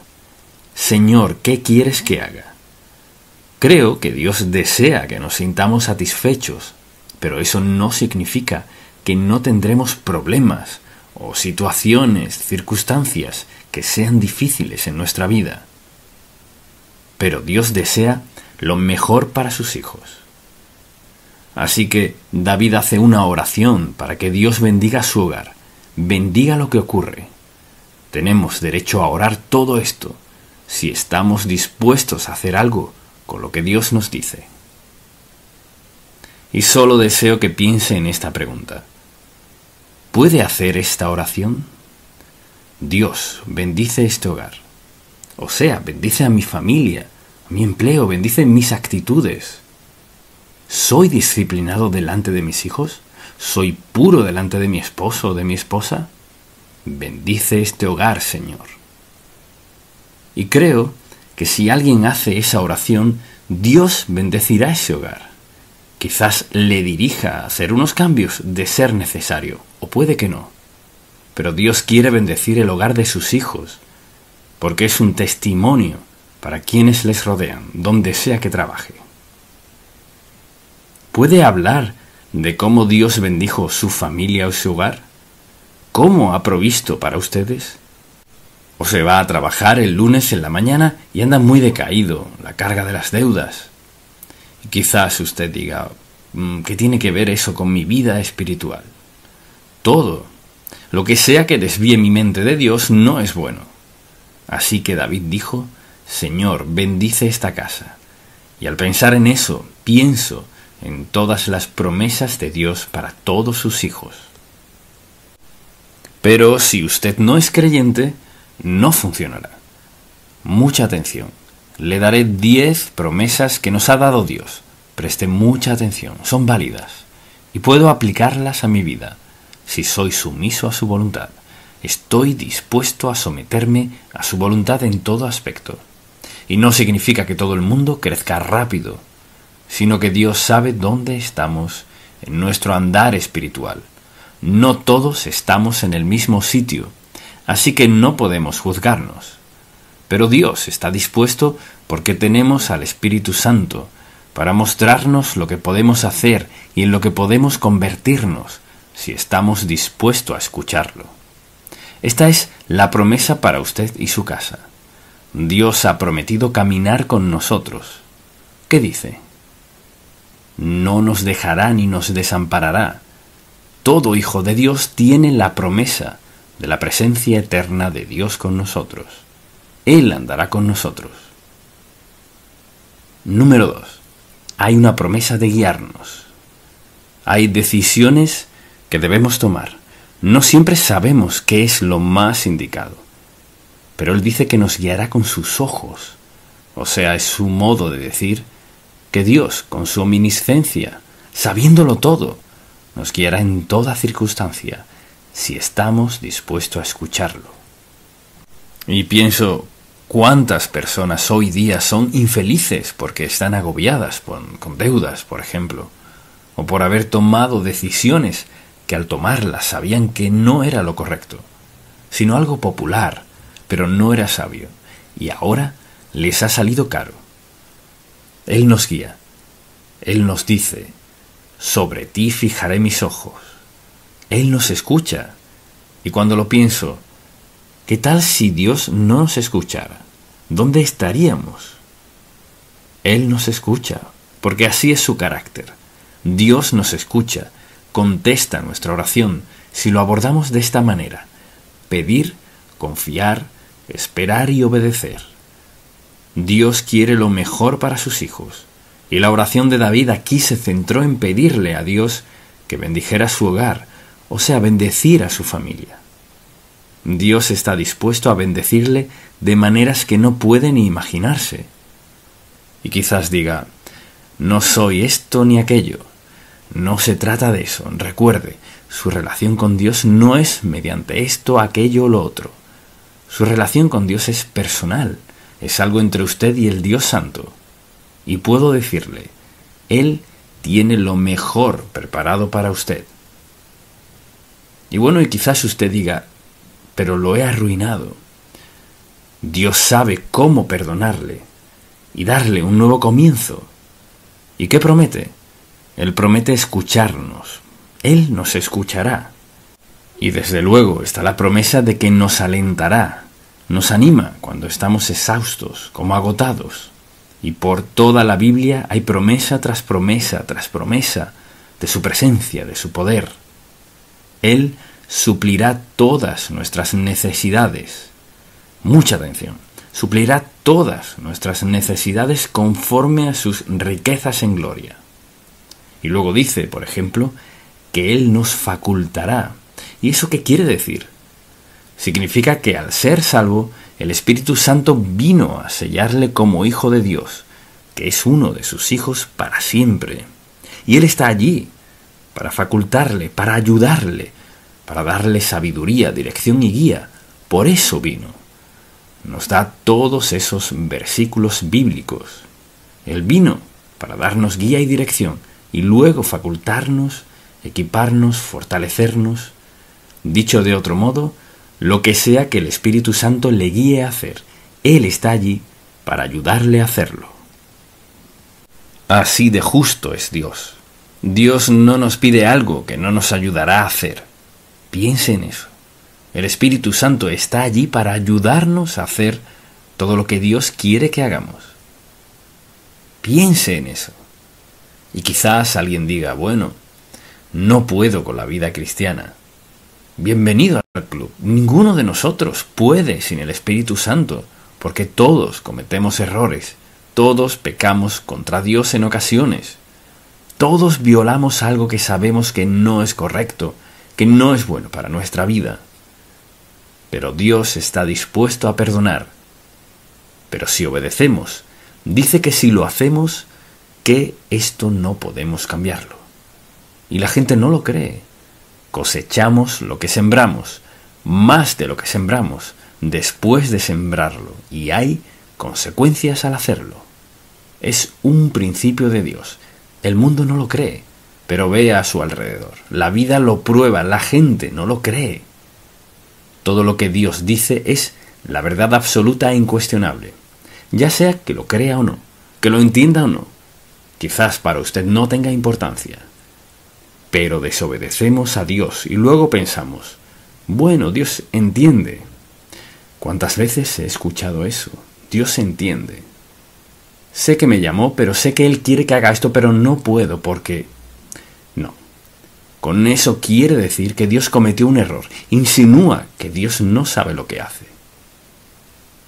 Señor, ¿qué quieres que haga? Creo que Dios desea que nos sintamos satisfechos, pero eso no significa que no tendremos problemas o situaciones, circunstancias que sean difíciles en nuestra vida. Pero Dios desea lo mejor para sus hijos. Así que David hace una oración para que Dios bendiga su hogar, bendiga lo que ocurre. Tenemos derecho a orar todo esto si estamos dispuestos a hacer algo con lo que Dios nos dice. Y solo deseo que piense en esta pregunta. ¿Puede hacer esta oración? Dios, bendice este hogar. O sea, bendice a mi familia, a mi empleo, bendice mis actitudes. ¿Soy disciplinado delante de mis hijos? ¿Soy puro delante de mi esposo o de mi esposa? Bendice este hogar, Señor. Y creo que si alguien hace esa oración, Dios bendecirá ese hogar. Quizás le dirija a hacer unos cambios de ser necesario, o puede que no. Pero Dios quiere bendecir el hogar de sus hijos, porque es un testimonio para quienes les rodean, donde sea que trabaje. ¿Puede hablar de cómo Dios bendijo su familia o su hogar? ¿Cómo ha provisto para ustedes? ¿O se va a trabajar el lunes en la mañana y anda muy decaído, la carga de las deudas? Y quizás usted diga, ¿qué tiene que ver eso con mi vida espiritual? Todo, lo que sea que desvíe mi mente de Dios no es bueno. Así que David dijo, Señor, bendice esta casa. Y al pensar en eso, pienso en todas las promesas de Dios para todos sus hijos. Pero si usted no es creyente, no funcionará. Mucha atención. Le daré 10 promesas que nos ha dado Dios. Preste mucha atención, son válidas. Y puedo aplicarlas a mi vida, si soy sumiso a su voluntad. Estoy dispuesto a someterme a su voluntad en todo aspecto. Y no significa que todo el mundo crezca rápido, sino que Dios sabe dónde estamos en nuestro andar espiritual. No todos estamos en el mismo sitio, así que no podemos juzgarnos. Pero Dios está dispuesto porque tenemos al Espíritu Santo para mostrarnos lo que podemos hacer y en lo que podemos convertirnos si estamos dispuestos a escucharlo. Esta es la promesa para usted y su casa. Dios ha prometido caminar con nosotros. ¿Qué dice? No nos dejará ni nos desamparará. Todo hijo de Dios tiene la promesa de la presencia eterna de Dios con nosotros. Él andará con nosotros. Número 2. Hay una promesa de guiarnos. Hay decisiones que debemos tomar. No siempre sabemos qué es lo más indicado, pero Él dice que nos guiará con sus ojos. O sea, es su modo de decir que Dios, con su omnisciencia, sabiéndolo todo, nos guiará en toda circunstancia, si estamos dispuestos a escucharlo. Y pienso, ¿Cuántas personas hoy día son infelices porque están agobiadas con deudas, por ejemplo, o por haber tomado decisiones que al tomarlas sabían que no era lo correcto, sino algo popular, pero no era sabio, y ahora les ha salido caro? Él nos guía, Él nos dice, sobre ti fijaré mis ojos. Él nos escucha, y cuando lo pienso, ¿qué tal si Dios no nos escuchara? ¿Dónde estaríamos? Él nos escucha, porque así es su carácter. Dios nos escucha, contesta nuestra oración si lo abordamos de esta manera: pedir, confiar, esperar y obedecer. Dios quiere lo mejor para sus hijos, y la oración de David aquí se centró en pedirle a Dios que bendijera su hogar, o sea, bendecir a su familia. Dios está dispuesto a bendecirle de maneras que no puede ni imaginarse. Y quizás diga, no soy esto ni aquello. No se trata de eso. Recuerde, su relación con Dios no es mediante esto, aquello o lo otro. Su relación con Dios es personal, es algo entre usted y el Dios Santo. Y puedo decirle, Él tiene lo mejor preparado para usted. Y bueno, y quizás usted diga, pero lo he arruinado. Dios sabe cómo perdonarle y darle un nuevo comienzo. ¿Y qué promete? Él promete escucharnos. Él nos escuchará. Y desde luego está la promesa de que nos alentará, nos anima cuando estamos exhaustos, como agotados. Y por toda la Biblia hay promesa tras promesa tras promesa de su presencia, de su poder. Él suplirá todas nuestras necesidades. Mucha atención. Suplirá todas nuestras necesidades conforme a sus riquezas en gloria. Y luego dice, por ejemplo, que Él nos facultará. ¿Y eso qué quiere decir? Significa que al ser salvo, el Espíritu Santo vino a sellarle como hijo de Dios, que es uno de sus hijos para siempre. Y Él está allí para facultarle, para ayudarle, para darle sabiduría, dirección y guía. Por eso vino. Nos da todos esos versículos bíblicos. Él vino para darnos guía y dirección y luego facultarnos, equiparnos, fortalecernos. Dicho de otro modo, lo que sea que el Espíritu Santo le guíe a hacer, Él está allí para ayudarle a hacerlo. Así de justo es Dios. Dios no nos pide algo que no nos ayudará a hacer. Piense en eso. El Espíritu Santo está allí para ayudarnos a hacer todo lo que Dios quiere que hagamos. Piense en eso. Y quizás alguien diga, bueno, no puedo con la vida cristiana. Bienvenido al club. Ninguno de nosotros puede sin el Espíritu Santo, porque todos cometemos errores, todos pecamos contra Dios en ocasiones, todos violamos algo que sabemos que no es correcto, que no es bueno para nuestra vida. Pero Dios está dispuesto a perdonar. Pero si obedecemos, dice que si lo hacemos, que esto no podemos cambiarlo. Y la gente no lo cree. Cosechamos lo que sembramos, más de lo que sembramos, después de sembrarlo, y hay consecuencias al hacerlo. Es un principio de Dios. El mundo no lo cree, pero ve a su alrededor. La vida lo prueba, la gente no lo cree. Todo lo que Dios dice es la verdad absoluta e incuestionable, ya sea que lo crea o no, que lo entienda o no. Quizás para usted no tenga importancia. Pero desobedecemos a Dios y luego pensamos, bueno, Dios entiende. ¿Cuántas veces he escuchado eso? Dios entiende. Sé que me llamó, pero sé que Él quiere que haga esto, pero no puedo porque... No. Con eso quiere decir que Dios cometió un error. Insinúa que Dios no sabe lo que hace.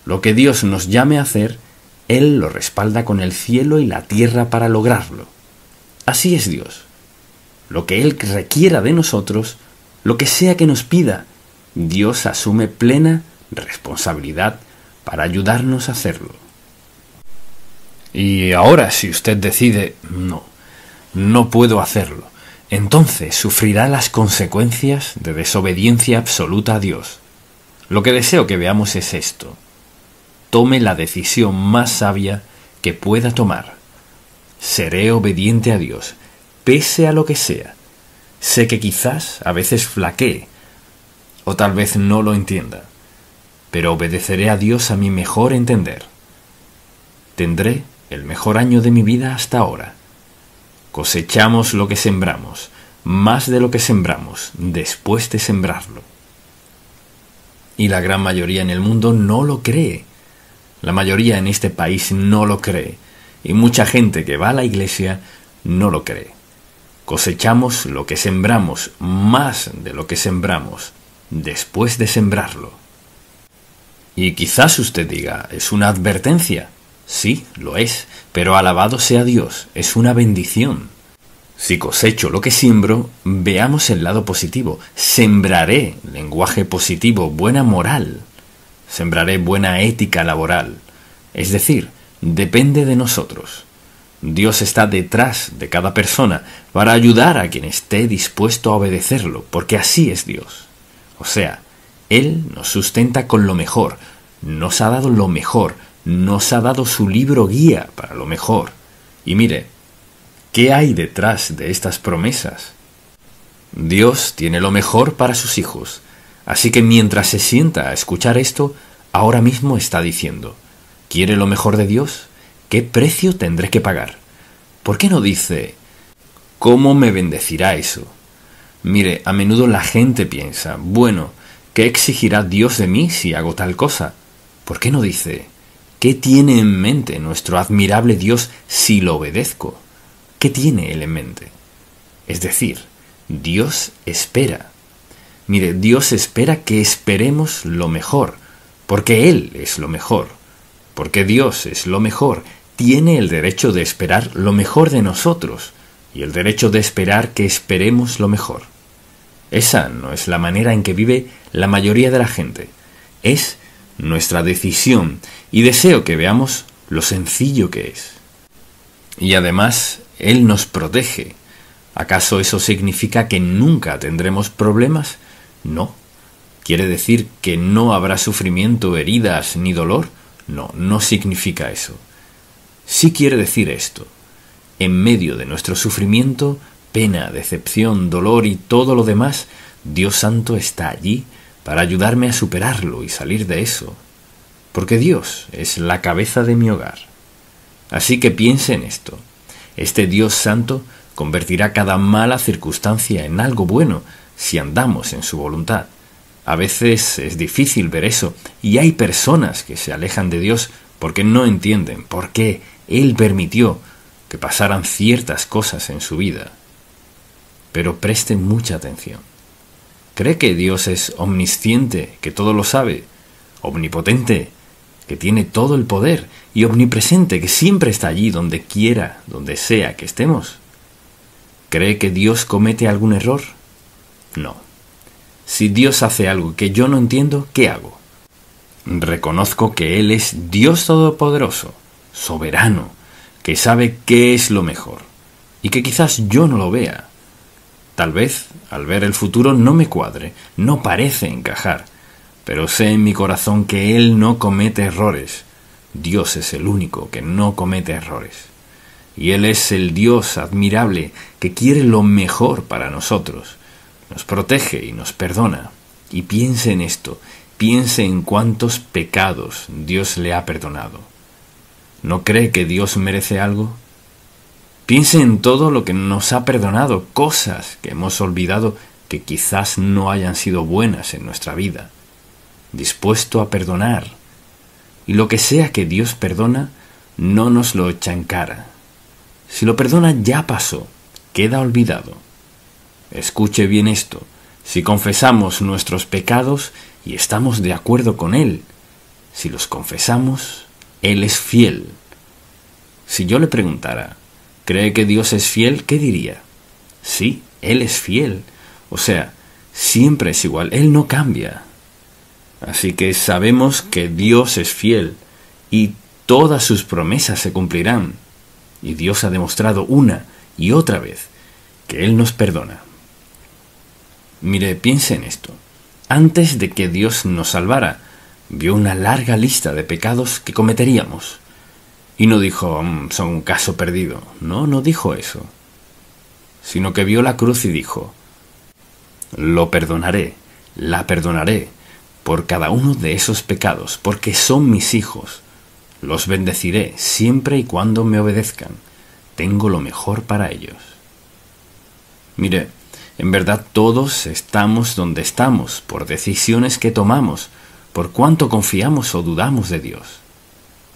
Lo que Dios nos llame a hacer, Él lo respalda con el cielo y la tierra para lograrlo. Así es Dios. Lo que Él requiera de nosotros, lo que sea que nos pida, Dios asume plena responsabilidad para ayudarnos a hacerlo. Y ahora, si usted decide, no puedo hacerlo, entonces sufrirá las consecuencias de desobediencia absoluta a Dios. Lo que deseo que veamos es esto. tome la decisión más sabia que pueda tomar. Seré obediente a Dios, pese a lo que sea. Sé que quizás a veces flaquee, o tal vez no lo entienda, pero obedeceré a Dios a mi mejor entender. Tendré el mejor año de mi vida hasta ahora. Cosechamos lo que sembramos, más de lo que sembramos después de sembrarlo. Y la gran mayoría en el mundo no lo cree. La mayoría en este país no lo cree. Y mucha gente que va a la iglesia no lo cree. Cosechamos lo que sembramos, más de lo que sembramos después de sembrarlo. Y quizás usted diga, ¿es una advertencia? Sí, lo es, pero alabado sea Dios, es una bendición. Si cosecho lo que siembro, veamos el lado positivo. Sembraré lenguaje positivo, buena moral. Sembraré buena ética laboral. Es decir, depende de nosotros. Dios está detrás de cada persona para ayudar a quien esté dispuesto a obedecerlo, porque así es Dios. O sea, Él nos sustenta con lo mejor, nos ha dado lo mejor, nos ha dado su libro guía para lo mejor. Y mire, ¿qué hay detrás de estas promesas? Dios tiene lo mejor para sus hijos, así que mientras se sienta a escuchar esto, ahora mismo está diciendo, ¿quiere lo mejor de Dios? ¿Qué precio tendré que pagar? ¿Por qué no dice, ¿cómo me bendecirá eso? Mire, a menudo la gente piensa, bueno, ¿qué exigirá Dios de mí si hago tal cosa? ¿Por qué no dice, ¿qué tiene en mente nuestro admirable Dios si lo obedezco? ¿Qué tiene Él en mente? Es decir, Dios espera. Mire, Dios espera que esperemos lo mejor, porque Él es lo mejor. Porque Dios es lo mejor, tiene el derecho de esperar lo mejor de nosotros y el derecho de esperar que esperemos lo mejor. Esa no es la manera en que vive la mayoría de la gente. Es nuestra decisión y deseo que veamos lo sencillo que es. Y además, Él nos protege. ¿Acaso eso significa que nunca tendremos problemas? No. ¿Quiere decir que no habrá sufrimiento, heridas ni dolor? No, no significa eso. Sí quiere decir esto. En medio de nuestro sufrimiento, pena, decepción, dolor y todo lo demás, Dios Santo está allí para ayudarme a superarlo y salir de eso. Porque Dios es la cabeza de mi hogar. Así que piense en esto. Este Dios Santo convertirá cada mala circunstancia en algo bueno si andamos en su voluntad. A veces es difícil ver eso y hay personas que se alejan de Dios porque no entienden por qué Él permitió que pasaran ciertas cosas en su vida. Pero preste mucha atención. ¿Cree que Dios es omnisciente, que todo lo sabe? Omnipotente, que tiene todo el poder, y omnipresente, que siempre está allí donde quiera, donde sea que estemos. ¿Cree que Dios comete algún error? No. Si Dios hace algo que yo no entiendo, ¿qué hago? Reconozco que Él es Dios Todopoderoso, soberano, que sabe qué es lo mejor, y que quizás yo no lo vea. Tal vez, al ver el futuro, no me cuadre, no parece encajar, pero sé en mi corazón que Él no comete errores. Dios es el único que no comete errores. Y Él es el Dios admirable que quiere lo mejor para nosotros. Nos protege y nos perdona. Y piense en esto, piense en cuántos pecados Dios le ha perdonado. ¿No cree que Dios merece algo? Piense en todo lo que nos ha perdonado, cosas que hemos olvidado que quizás no hayan sido buenas en nuestra vida. Dispuesto a perdonar. Y lo que sea que Dios perdona, no nos lo echa en cara. Si lo perdona ya pasó, queda olvidado. Escuche bien esto, si confesamos nuestros pecados y estamos de acuerdo con Él, si los confesamos, Él es fiel. Si yo le preguntara, ¿cree que Dios es fiel? ¿Qué diría? Sí, Él es fiel. O sea, siempre es igual, Él no cambia. Así que sabemos que Dios es fiel y todas sus promesas se cumplirán. Y Dios ha demostrado una y otra vez que Él nos perdona. Mire, piense en esto. Antes de que Dios nos salvara, vio una larga lista de pecados que cometeríamos. Y no dijo, son un caso perdido. No dijo eso. Sino que vio la cruz y dijo, lo perdonaré, la perdonaré por cada uno de esos pecados, porque son mis hijos. Los bendeciré siempre y cuando me obedezcan. Tengo lo mejor para ellos. Mire, en verdad todos estamos donde estamos, por decisiones que tomamos, por cuánto confiamos o dudamos de Dios.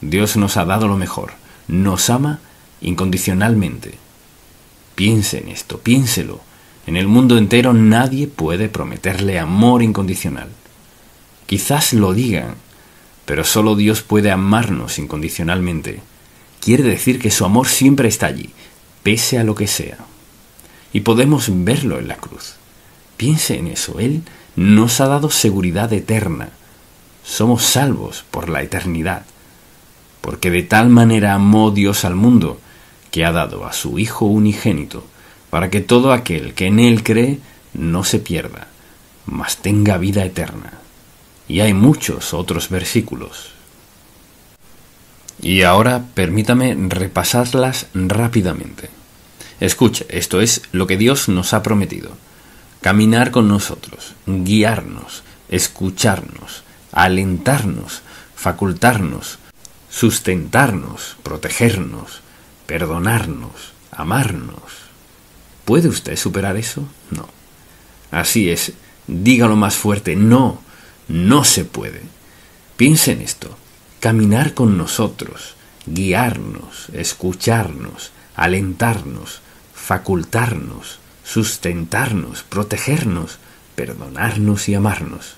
Dios nos ha dado lo mejor, nos ama incondicionalmente. Piense en esto, piénselo. En el mundo entero nadie puede prometerle amor incondicional. Quizás lo digan, pero solo Dios puede amarnos incondicionalmente. Quiere decir que su amor siempre está allí, pese a lo que sea. Y podemos verlo en la cruz. Piense en eso, Él nos ha dado seguridad eterna. Somos salvos por la eternidad, porque de tal manera amó Dios al mundo, que ha dado a su Hijo unigénito, para que todo aquel que en Él cree no se pierda, mas tenga vida eterna. Y hay muchos otros versículos. Y ahora permítame repasarlas rápidamente. Escuche, esto es lo que Dios nos ha prometido. Caminar con nosotros, guiarnos, escucharnos, alentarnos, facultarnos, sustentarnos, protegernos, perdonarnos, amarnos. ¿Puede usted superar eso? No. Así es, dígalo más fuerte, no se puede. Piense en esto, caminar con nosotros, guiarnos, escucharnos, alentarnos, facultarnos, sustentarnos, protegernos, perdonarnos y amarnos.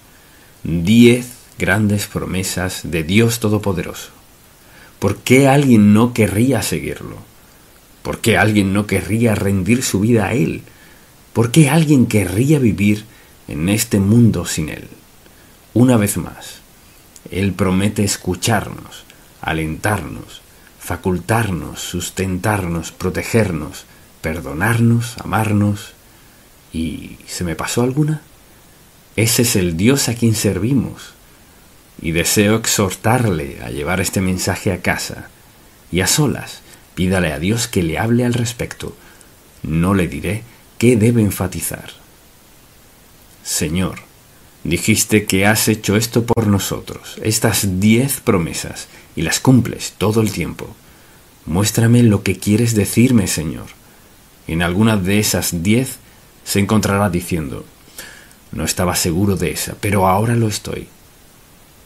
10 grandes promesas de Dios Todopoderoso. ¿Por qué alguien no querría seguirlo? ¿Por qué alguien no querría rendir su vida a Él? ¿Por qué alguien querría vivir en este mundo sin Él? Una vez más, Él promete escucharnos, alentarnos, facultarnos, sustentarnos, protegernos, perdonarnos, amarnos. ¿Y se me pasó alguna? Ese es el Dios a quien servimos. Y deseo exhortarle a llevar este mensaje a casa. Y a solas, pídale a Dios que le hable al respecto. No le diré qué debe enfatizar. Señor, dijiste que has hecho esto por nosotros, estas 10 promesas, y las cumples todo el tiempo. Muéstrame lo que quieres decirme, Señor. En alguna de esas 10 se encontrará diciendo, no estaba seguro de esa, pero ahora lo estoy.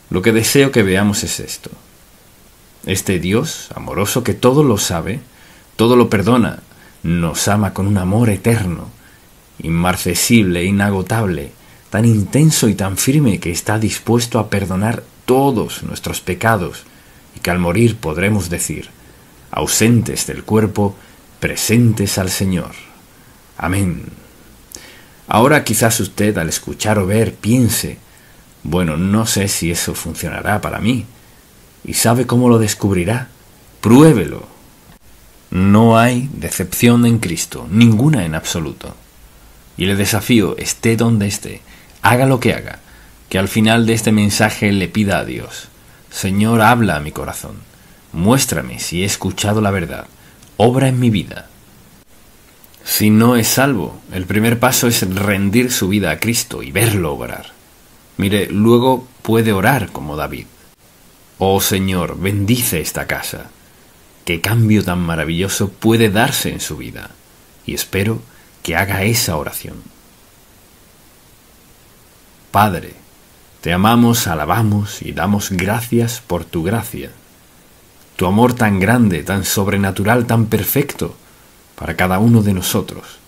Lo que deseo que veamos es esto. Este Dios amoroso que todo lo sabe, todo lo perdona, nos ama con un amor eterno, inmarcesible, inagotable, tan intenso y tan firme que está dispuesto a perdonar todos nuestros pecados y que al morir podremos decir, ausentes del cuerpo, presentes al Señor. Amén. Ahora quizás usted al escuchar o ver piense, bueno, no sé si eso funcionará para mí. ¿Y sabe cómo lo descubrirá? Pruébelo. No hay decepción en Cristo, ninguna en absoluto. Y le desafío, esté donde esté, haga lo que haga, que al final de este mensaje le pida a Dios, Señor, habla a mi corazón, muéstrame si he escuchado la verdad, obra en mi vida. Si no es salvo, el primer paso es rendir su vida a Cristo y verlo obrar. Mire, luego puede orar como David. Oh Señor, bendice esta casa. Qué cambio tan maravilloso puede darse en su vida. Y espero que haga esa oración. Padre, te amamos, alabamos y damos gracias por tu gracia. Tu amor tan grande, tan sobrenatural, tan perfecto para cada uno de nosotros.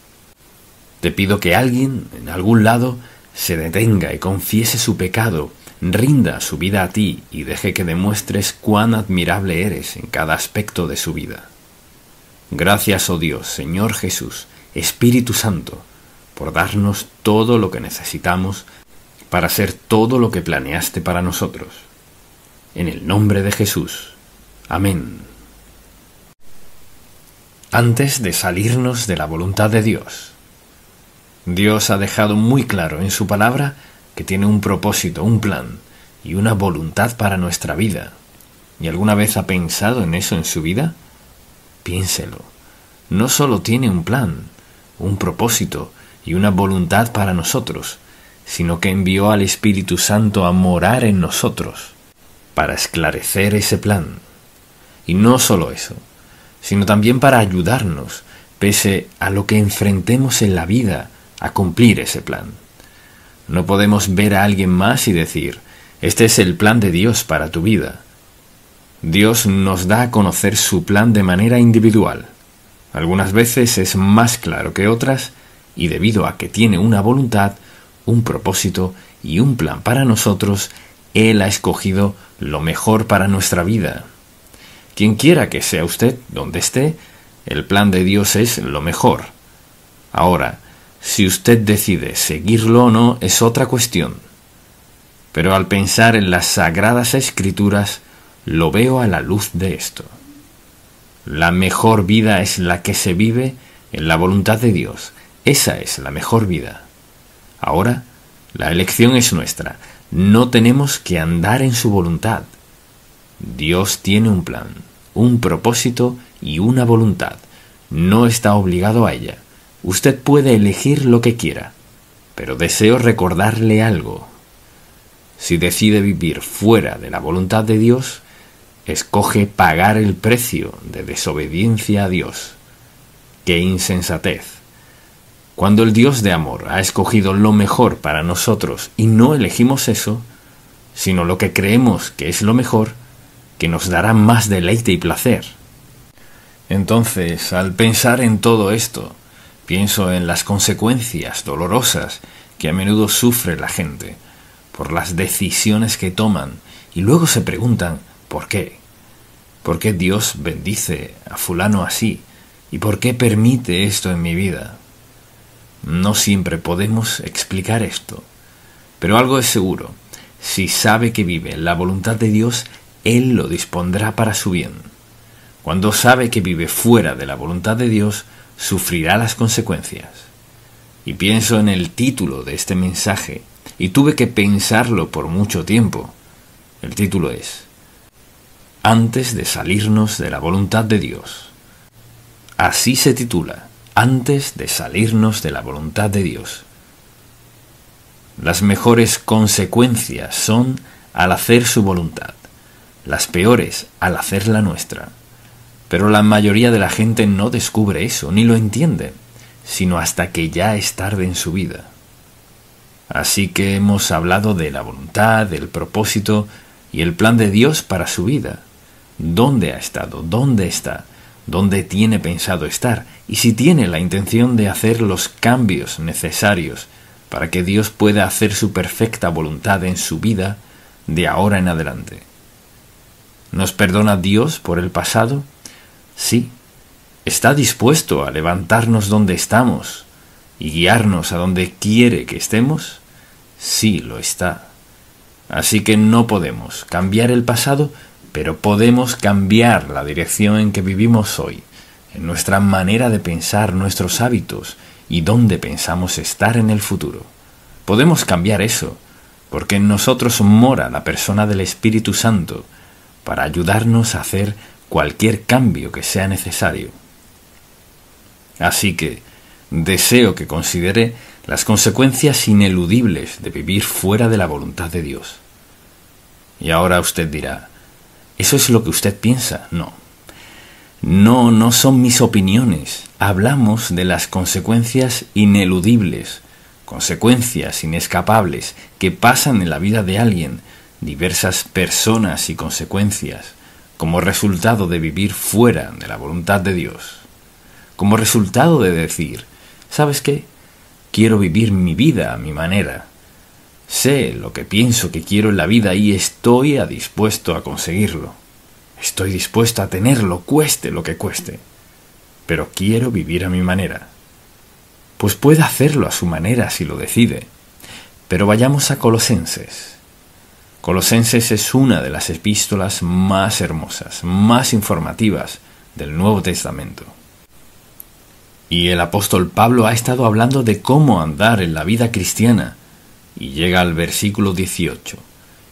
Te pido que alguien, en algún lado, se detenga y confiese su pecado, rinda su vida a ti y deje que demuestres cuán admirable eres en cada aspecto de su vida. Gracias, oh Dios, Señor Jesús, Espíritu Santo, por darnos todo lo que necesitamos para ser todo lo que planeaste para nosotros. En el nombre de Jesús. Amén. Antes de salirnos de la voluntad de Dios, Dios ha dejado muy claro en su palabra que tiene un propósito, un plan, y una voluntad para nuestra vida. ¿Y alguna vez ha pensado en eso en su vida? Piénselo. No solo tiene un plan, un propósito y una voluntad para nosotros, sino que envió al Espíritu Santo a morar en nosotros, para esclarecer ese plan. Y no solo eso, sino también para ayudarnos, pese a lo que enfrentemos en la vida, a cumplir ese plan. No podemos ver a alguien más y decir, este es el plan de Dios para tu vida. Dios nos da a conocer su plan de manera individual. Algunas veces es más claro que otras, y debido a que tiene una voluntad, un propósito y un plan para nosotros, Él ha escogido lo mejor para nuestra vida. Quien quiera que sea usted, donde esté, el plan de Dios es lo mejor. Ahora, si usted decide seguirlo o no es otra cuestión. Pero al pensar en las Sagradas Escrituras, lo veo a la luz de esto. La mejor vida es la que se vive en la voluntad de Dios. Esa es la mejor vida. Ahora, la elección es nuestra. No tenemos que andar en su voluntad. Dios tiene un plan, un propósito y una voluntad. No está obligado a ella. Usted puede elegir lo que quiera, pero deseo recordarle algo. Si decide vivir fuera de la voluntad de Dios, escoge pagar el precio de desobediencia a Dios. ¡Qué insensatez! Cuando el Dios de amor ha escogido lo mejor para nosotros y no elegimos eso, sino lo que creemos que es lo mejor, que nos dará más deleite y placer. Entonces, al pensar en todo esto, pienso en las consecuencias dolorosas que a menudo sufre la gente por las decisiones que toman y luego se preguntan ¿por qué? ¿Por qué Dios bendice a fulano así? ¿Y por qué permite esto en mi vida? No siempre podemos explicar esto, pero algo es seguro. Si sabe que vive en la voluntad de Dios, Él lo dispondrá para su bien. Cuando sabe que vive fuera de la voluntad de Dios, sufrirá las consecuencias. Y pienso en el título de este mensaje, y tuve que pensarlo por mucho tiempo. El título es Antes de salirnos de la voluntad de Dios. Así se titula, Antes de salirnos de la voluntad de Dios. Las mejores consecuencias son al hacer su voluntad, las peores al hacer la nuestra. Pero la mayoría de la gente no descubre eso, ni lo entiende, sino hasta que ya es tarde en su vida. Así que hemos hablado de la voluntad, del propósito y el plan de Dios para su vida. ¿Dónde ha estado? ¿Dónde está? ¿Dónde tiene pensado estar? Y si tiene la intención de hacer los cambios necesarios para que Dios pueda hacer su perfecta voluntad en su vida de ahora en adelante. ¿Nos perdona Dios por el pasado? Sí. ¿Está dispuesto a levantarnos donde estamos y guiarnos a donde quiere que estemos? Sí, lo está. Así que no podemos cambiar el pasado, pero podemos cambiar la dirección en que vivimos hoy, en nuestra manera de pensar, nuestros hábitos y dónde pensamos estar en el futuro. Podemos cambiar eso, porque en nosotros mora la persona del Espíritu Santo para ayudarnos a hacer cualquier cambio que sea necesario. Así que deseo que considere las consecuencias ineludibles de vivir fuera de la voluntad de Dios. Y ahora usted dirá, ¿eso es lo que usted piensa? No. No son mis opiniones. Hablamos de las consecuencias ineludibles, consecuencias inescapables que pasan en la vida de alguien, diversas personas y consecuencias, como resultado de vivir fuera de la voluntad de Dios. Como resultado de decir, ¿sabes qué? Quiero vivir mi vida a mi manera. Sé lo que pienso que quiero en la vida y estoy dispuesto a conseguirlo. Estoy dispuesto a tenerlo, cueste lo que cueste. Pero quiero vivir a mi manera. Pues puede hacerlo a su manera si lo decide. Pero vayamos a Colosenses. Colosenses es una de las epístolas más hermosas, más informativas del Nuevo Testamento. Y el apóstol Pablo ha estado hablando de cómo andar en la vida cristiana, y llega al versículo 18.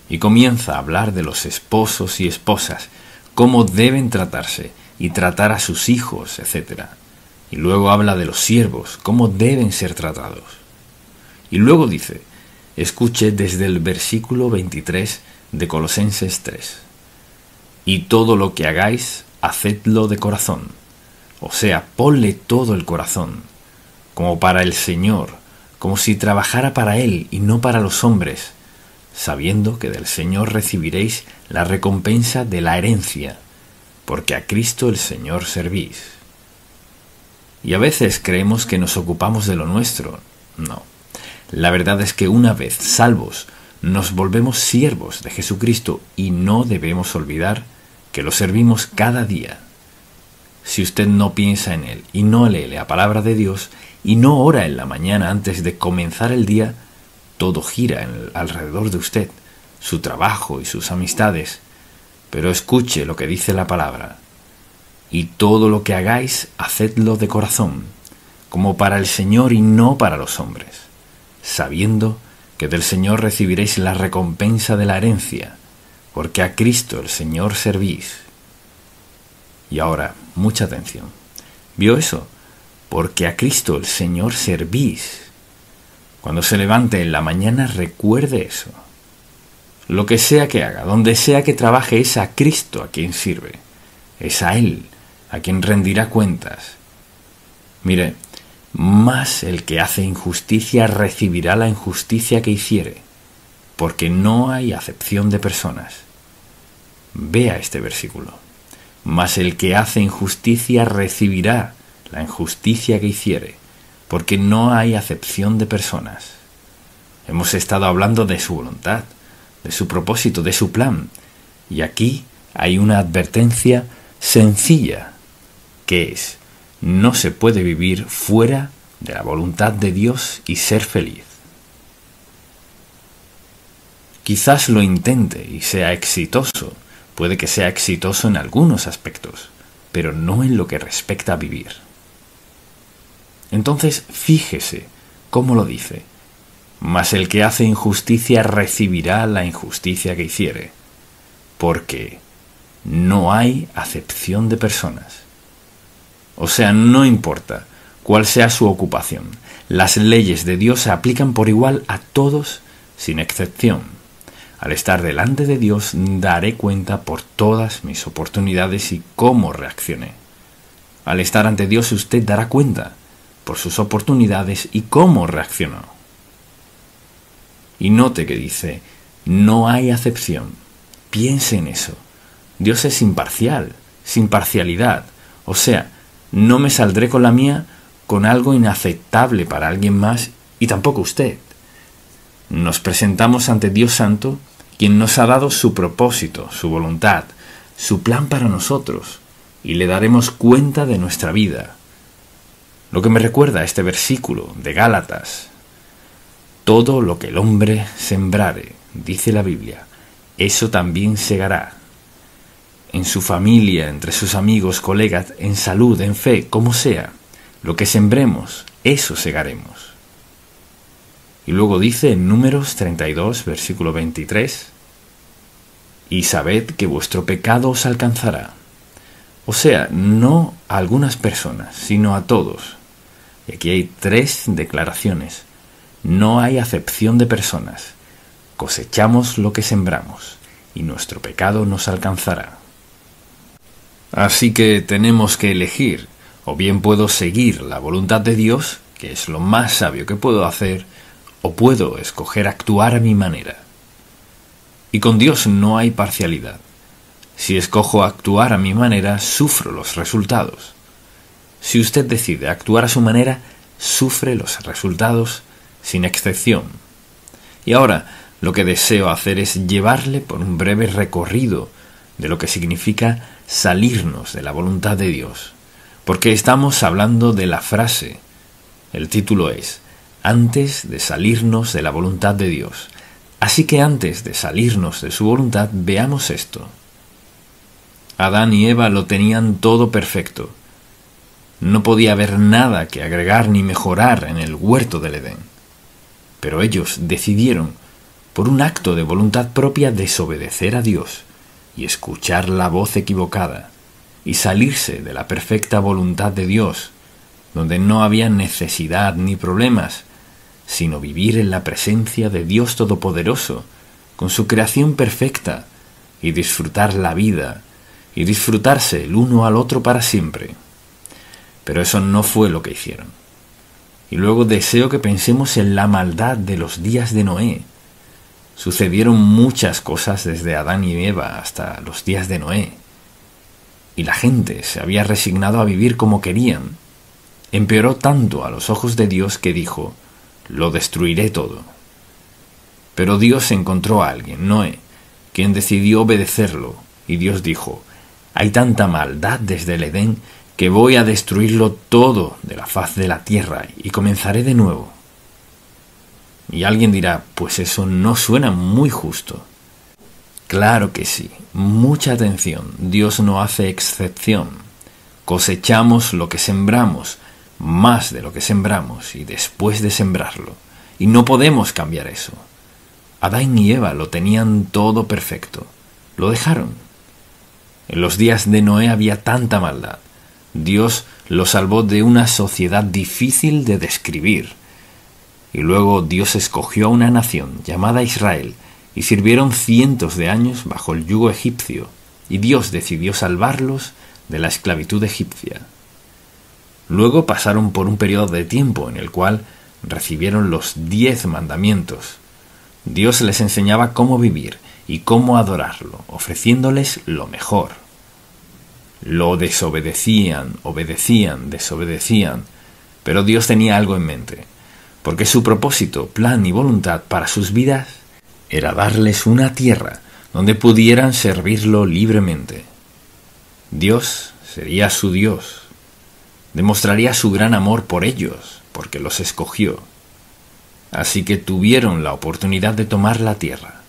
y comienza a hablar de los esposos y esposas, cómo deben tratarse y tratar a sus hijos, etc. Y luego habla de los siervos, cómo deben ser tratados. Y luego dice, escuche desde el versículo 23 de Colosenses 3. Y todo lo que hagáis, hacedlo de corazón. O sea, ponle todo el corazón, como para el Señor, como si trabajara para Él y no para los hombres, sabiendo que del Señor recibiréis la recompensa de la herencia, porque a Cristo el Señor servís. Y a veces creemos que nos ocupamos de lo nuestro. No. La verdad es que una vez salvos, nos volvemos siervos de Jesucristo y no debemos olvidar que lo servimos cada día. Si usted no piensa en Él y no lee la palabra de Dios y no ora en la mañana antes de comenzar el día, todo gira alrededor de usted, su trabajo y sus amistades. Pero escuche lo que dice la palabra. Y todo lo que hagáis, hacedlo de corazón, como para el Señor y no para los hombres, sabiendo que del Señor recibiréis la recompensa de la herencia, porque a Cristo el Señor servís. Y ahora, mucha atención. ¿Vio eso? Porque a Cristo el Señor servís. Cuando se levante en la mañana, recuerde eso. Lo que sea que haga, donde sea que trabaje, es a Cristo a quien sirve. Es a Él a quien rendirá cuentas. Mire, más el que hace injusticia recibirá la injusticia que hiciere, porque no hay acepción de personas. Vea este versículo. Mas el que hace injusticia recibirá la injusticia que hiciere, porque no hay acepción de personas. Hemos estado hablando de su voluntad, de su propósito, de su plan, y aquí hay una advertencia sencilla, que es: no se puede vivir fuera de la voluntad de Dios y ser feliz. Quizás lo intente y sea exitoso, puede que sea exitoso en algunos aspectos, pero no en lo que respecta a vivir. Entonces, fíjese cómo lo dice: mas el que hace injusticia recibirá la injusticia que hiciere, porque no hay acepción de personas. O sea, no importa cuál sea su ocupación, las leyes de Dios se aplican por igual a todos sin excepción. Al estar delante de Dios daré cuenta por todas mis oportunidades y cómo reaccioné. Al estar ante Dios usted dará cuenta por sus oportunidades y cómo reaccionó. Y note que dice, no hay acepción. Piense en eso. Dios es imparcial, sin parcialidad. O sea, no me saldré con la mía con algo inaceptable para alguien más y tampoco usted. Nos presentamos ante Dios Santo, quien nos ha dado su propósito, su voluntad, su plan para nosotros, y le daremos cuenta de nuestra vida. Lo que me recuerda a este versículo de Gálatas: todo lo que el hombre sembrare, dice la Biblia, eso también segará. En su familia, entre sus amigos, colegas, en salud, en fe, como sea, lo que sembremos, eso segaremos. Y luego dice en Números 32, versículo 23, y sabed que vuestro pecado os alcanzará. O sea, no a algunas personas, sino a todos. Y aquí hay 3 declaraciones. No hay acepción de personas. Cosechamos lo que sembramos, y nuestro pecado nos alcanzará. Así que tenemos que elegir: o bien puedo seguir la voluntad de Dios, que es lo más sabio que puedo hacer, o puedo escoger actuar a mi manera. Y con Dios no hay parcialidad. Si escojo actuar a mi manera, sufro los resultados. Si usted decide actuar a su manera, sufre los resultados sin excepción. Y ahora, lo que deseo hacer es llevarle por un breve recorrido de lo que significa salirnos de la voluntad de Dios, porque estamos hablando de la frase. El título es Antes de salirnos de la voluntad de Dios. Así que antes de salirnos de su voluntad, veamos esto. Adán y Eva lo tenían todo perfecto. No podía haber nada que agregar ni mejorar en el huerto del Edén. Pero ellos decidieron, por un acto de voluntad propia, desobedecer a Dios y escuchar la voz equivocada y salirse de la perfecta voluntad de Dios, donde no había necesidad ni problemas, sino vivir en la presencia de Dios Todopoderoso, con su creación perfecta, y disfrutar la vida, y disfrutarse el uno al otro para siempre. Pero eso no fue lo que hicieron. Y luego deseo que pensemos en la maldad de los días de Noé. Sucedieron muchas cosas desde Adán y Eva hasta los días de Noé. Y la gente se había resignado a vivir como querían. Empeoró tanto a los ojos de Dios que dijo: lo destruiré todo. Pero Dios encontró a alguien, Noé, quien decidió obedecerlo, y Dios dijo: hay tanta maldad desde el Edén que voy a destruirlo todo de la faz de la tierra y comenzaré de nuevo. Y alguien dirá: pues eso no suena muy justo. Claro que sí, mucha atención, Dios no hace excepción. Cosechamos lo que sembramos, más de lo que sembramos y después de sembrarlo, y no podemos cambiar eso. Adán y Eva lo tenían todo perfecto, lo dejaron. En los días de Noé había tanta maldad. Dios lo salvó de una sociedad difícil de describir. Y luego Dios escogió a una nación llamada Israel, y sirvieron cientos de años bajo el yugo egipcio, y Dios decidió salvarlos de la esclavitud egipcia. Luego pasaron por un periodo de tiempo en el cual recibieron los 10 mandamientos. Dios les enseñaba cómo vivir y cómo adorarlo, ofreciéndoles lo mejor. Lo desobedecían, obedecían, desobedecían, pero Dios tenía algo en mente, porque su propósito, plan y voluntad para sus vidas era darles una tierra donde pudieran servirlo libremente. Dios sería su Dios. Demostraría su gran amor por ellos, porque los escogió. Así que tuvieron la oportunidad de tomar la tierra.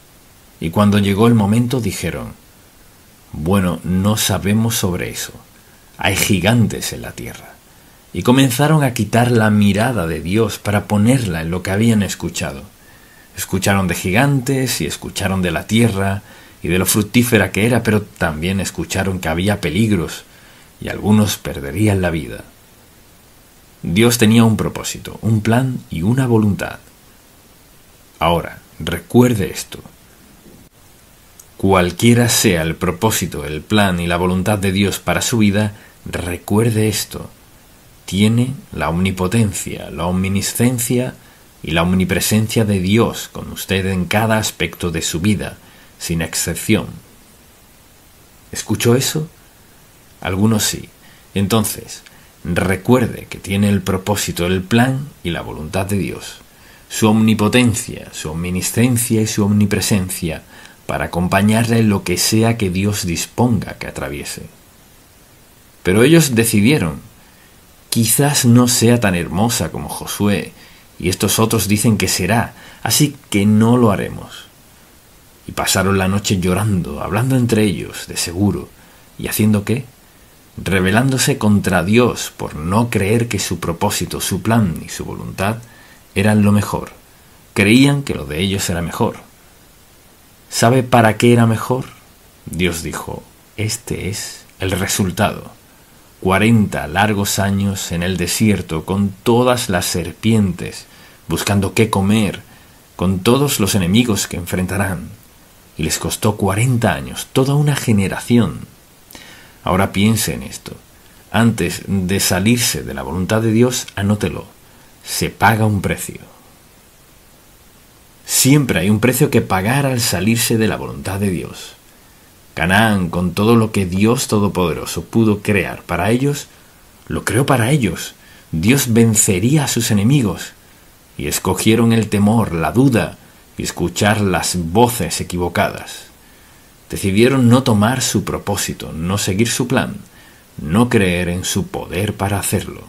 Y cuando llegó el momento dijeron: bueno, no sabemos sobre eso. Hay gigantes en la tierra. Y comenzaron a quitar la mirada de Dios para ponerla en lo que habían escuchado. Escucharon de gigantes y escucharon de la tierra y de lo fructífera que era, pero también escucharon que había peligros y algunos perderían la vida. Dios tenía un propósito, un plan y una voluntad. Ahora, recuerde esto. Cualquiera sea el propósito, el plan y la voluntad de Dios para su vida, recuerde esto. Tiene la omnipotencia, la omniscencia y la omnipresencia de Dios con usted en cada aspecto de su vida, sin excepción. ¿Escuchó eso? Algunos sí. Entonces, recuerde que tiene el propósito, el plan y la voluntad de Dios, su omnipotencia, su omniscencia y su omnipresencia para acompañarle en lo que sea que Dios disponga que atraviese. Pero ellos decidieron: quizás no sea tan hermosa como Josué, y estos otros dicen que será, así que no lo haremos. Y pasaron la noche llorando, hablando entre ellos, de seguro, ¿y haciendo qué? Rebelándose contra Dios por no creer que su propósito, su plan y su voluntad eran lo mejor. Creían que lo de ellos era mejor. ¿Sabe para qué era mejor? Dios dijo: este es el resultado. 40 largos años en el desierto con todas las serpientes, buscando qué comer, con todos los enemigos que enfrentarán. Y les costó 40 años, toda una generación. Ahora piense en esto. Antes de salirse de la voluntad de Dios, anótelo. Se paga un precio. Siempre hay un precio que pagar al salirse de la voluntad de Dios. Canaán, con todo lo que Dios Todopoderoso pudo crear para ellos, lo creó para ellos. Dios vencería a sus enemigos. Y escogieron el temor, la duda y escuchar las voces equivocadas. Decidieron no tomar su propósito, no seguir su plan, no creer en su poder para hacerlo.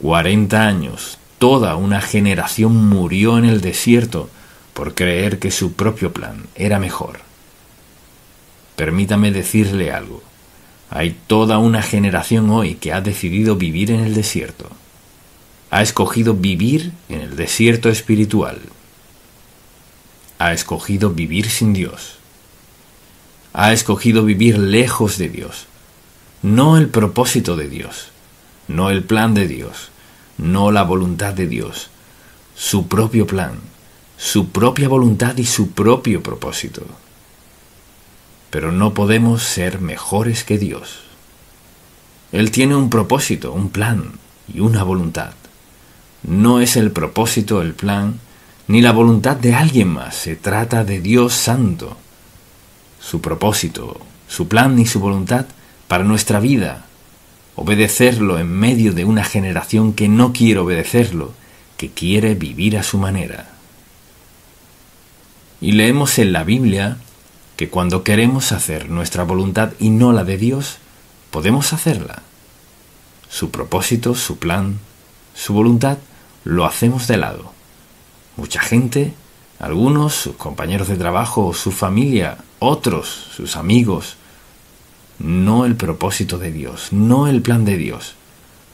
40 años, toda una generación murió en el desierto por creer que su propio plan era mejor. Permítame decirle algo. Hay toda una generación hoy que ha decidido vivir en el desierto. Ha escogido vivir en el desierto espiritual. ha escogido vivir sin Dios. Ha escogido vivir lejos de Dios. No el propósito de Dios, no el plan de Dios, no la voluntad de Dios, su propio plan, su propia voluntad y su propio propósito. Pero no podemos ser mejores que Dios. Él tiene un propósito, un plan y una voluntad. No es el propósito, el plan, ni la voluntad de alguien más. Se trata de Dios Santo. Su propósito, su plan y su voluntad para nuestra vida. Obedecerlo en medio de una generación que no quiere obedecerlo, que quiere vivir a su manera. Y leemos en la Biblia que cuando queremos hacer nuestra voluntad y no la de Dios, podemos hacerla. Su propósito, su plan, su voluntad, lo hacemos de lado. Mucha gente, algunos, sus compañeros de trabajo, su familia, otros, sus amigos, no el propósito de Dios, no el plan de Dios,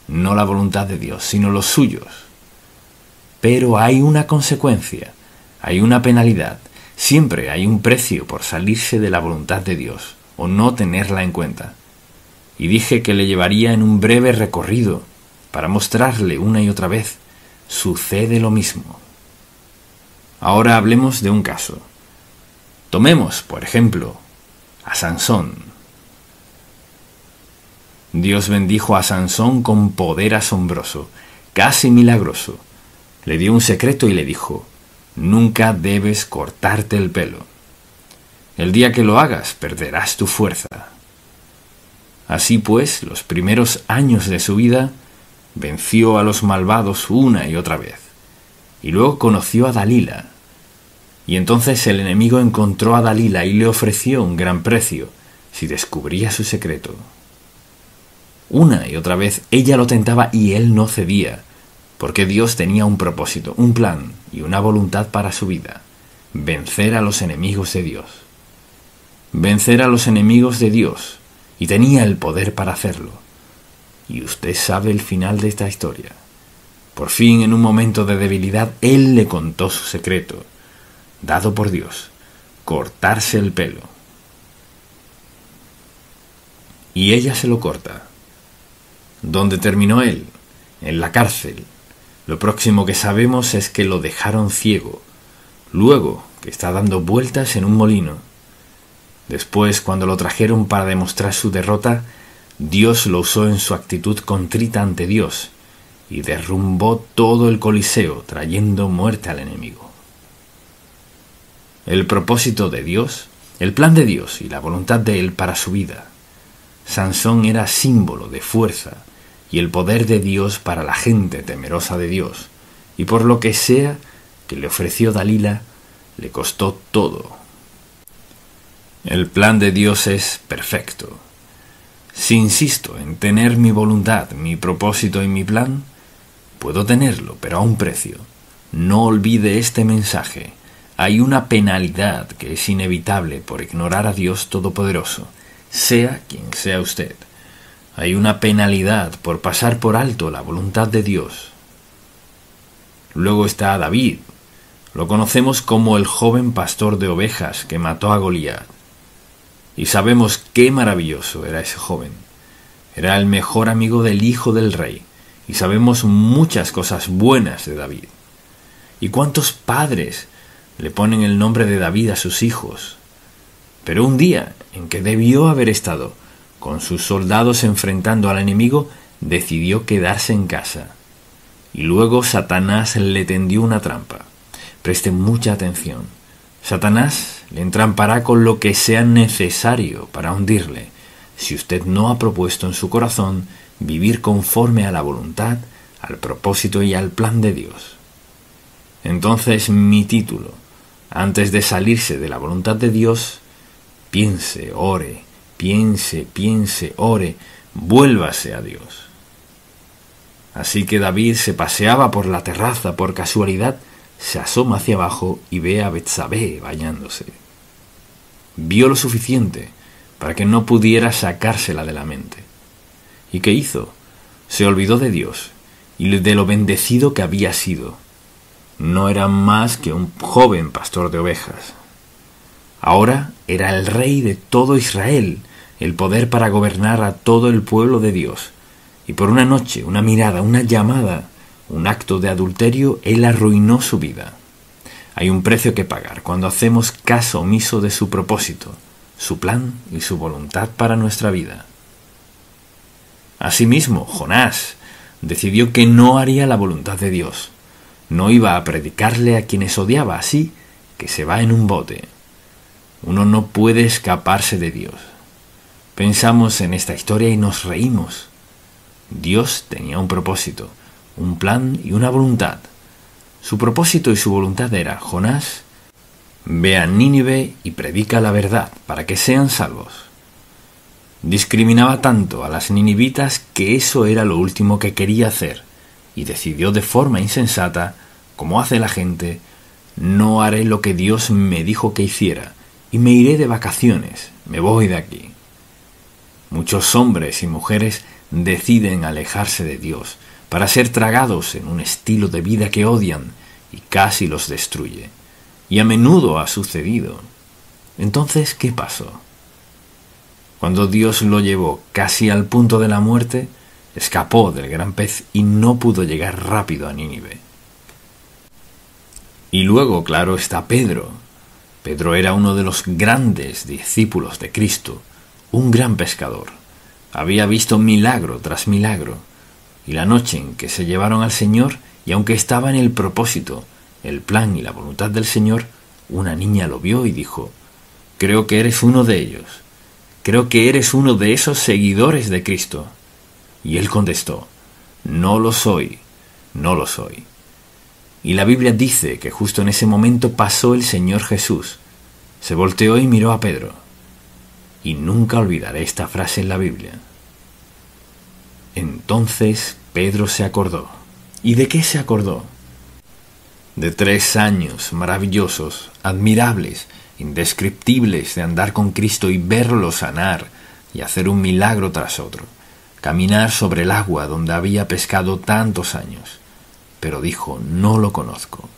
no la voluntad de Dios, sino los suyos. Pero hay una consecuencia, hay una penalidad, siempre hay un precio por salirse de la voluntad de Dios o no tenerla en cuenta. Y dije que le llevaría en un breve recorrido para mostrarle una y otra vez, sucede lo mismo. Ahora hablemos de un caso. Tomemos, por ejemplo, a Sansón. Dios bendijo a Sansón con poder asombroso, casi milagroso. Le dio un secreto y le dijo: nunca debes cortarte el pelo. El día que lo hagas, perderás tu fuerza. Así pues, los primeros años de su vida, venció a los malvados una y otra vez. Y luego conoció a Dalila. Y entonces el enemigo encontró a Dalila y le ofreció un gran precio si descubría su secreto. Una y otra vez ella lo tentaba y él no cedía, porque Dios tenía un propósito, un plan y una voluntad para su vida: vencer a los enemigos de Dios. Vencer a los enemigos de Dios, y tenía el poder para hacerlo. Y usted sabe el final de esta historia. Por fin, en un momento de debilidad, él le contó su secreto, dado por Dios: cortarse el pelo. Y ella se lo corta. ¿Dónde terminó él? En la cárcel. Lo próximo que sabemos es que lo dejaron ciego, luego que está dando vueltas en un molino. Después, cuando lo trajeron para demostrar su derrota, Dios lo usó en su actitud contrita ante Dios y derrumbó todo el Coliseo, trayendo muerte al enemigo. El propósito de Dios, el plan de Dios y la voluntad de Él para su vida. Sansón era símbolo de fuerza y el poder de Dios para la gente temerosa de Dios, y por lo que sea que le ofreció Dalila, le costó todo. El plan de Dios es perfecto. Si insisto en tener mi voluntad, mi propósito y mi plan, puedo tenerlo, pero a un precio. No olvide este mensaje. Hay una penalidad que es inevitable por ignorar a Dios Todopoderoso, sea quien sea usted. Hay una penalidad por pasar por alto la voluntad de Dios. Luego está David. Lo conocemos como el joven pastor de ovejas que mató a Goliat. Y sabemos qué maravilloso era ese joven. Era el mejor amigo del hijo del rey. Y sabemos muchas cosas buenas de David. ¿Y cuántos padres le ponen el nombre de David a sus hijos? Pero un día en que debió haber estado con sus soldados enfrentando al enemigo, decidió quedarse en casa. Y luego Satanás le tendió una trampa. Preste mucha atención. Satanás le entrampará con lo que sea necesario para hundirle, si usted no ha propuesto en su corazón vivir conforme a la voluntad, al propósito y al plan de Dios. Entonces mi título, antes de salirse de la voluntad de Dios, piense, ore, piense, ore, vuélvase a Dios. Así que David se paseaba por la terraza por casualidad, se asoma hacia abajo y ve a Betsabé bañándose. Vio lo suficiente para que no pudiera sacársela de la mente. ¿Y qué hizo? Se olvidó de Dios y de lo bendecido que había sido. No era más que un joven pastor de ovejas. Ahora era el rey de todo Israel, el poder para gobernar a todo el pueblo de Dios. Y por una noche, una mirada, una llamada, un acto de adulterio, él arruinó su vida. Hay un precio que pagar cuando hacemos caso omiso de su propósito, su plan y su voluntad para nuestra vida. Asimismo, Jonás decidió que no haría la voluntad de Dios. No iba a predicarle a quienes odiaba, así que se va en un bote. Uno no puede escaparse de Dios. Pensamos en esta historia y nos reímos. Dios tenía un propósito, un plan y una voluntad. Su propósito y su voluntad era: Jonás, ve a Nínive y predica la verdad para que sean salvos. Discriminaba tanto a las ninivitas que eso era lo último que quería hacer, y decidió de forma insensata, como hace la gente: no haré lo que Dios me dijo que hiciera, y me iré de vacaciones, me voy de aquí. Muchos hombres y mujeres deciden alejarse de Dios para ser tragados en un estilo de vida que odian y casi los destruye. Y a menudo ha sucedido. Entonces, ¿qué pasó? Cuando Dios lo llevó casi al punto de la muerte, escapó del gran pez y no pudo llegar rápido a Nínive. Y luego, claro, está Pedro. Pedro era uno de los grandes discípulos de Cristo, un gran pescador. Había visto milagro tras milagro. Y la noche en que se llevaron al Señor, y aunque estaba en el propósito, el plan y la voluntad del Señor, una niña lo vio y dijo: creo que eres uno de ellos. Creo que eres uno de esos seguidores de Cristo. Y él contestó: no lo soy, no lo soy. Y la Biblia dice que justo en ese momento pasó el Señor Jesús. Se volteó y miró a Pedro. Y nunca olvidaré esta frase en la Biblia. Entonces Pedro se acordó. ¿Y de qué se acordó? De 3 años maravillosos, admirables, indescriptibles de andar con Cristo y verlo sanar y hacer un milagro tras otro, caminar sobre el agua donde había pescado tantos años. Pero dijo: no lo conozco.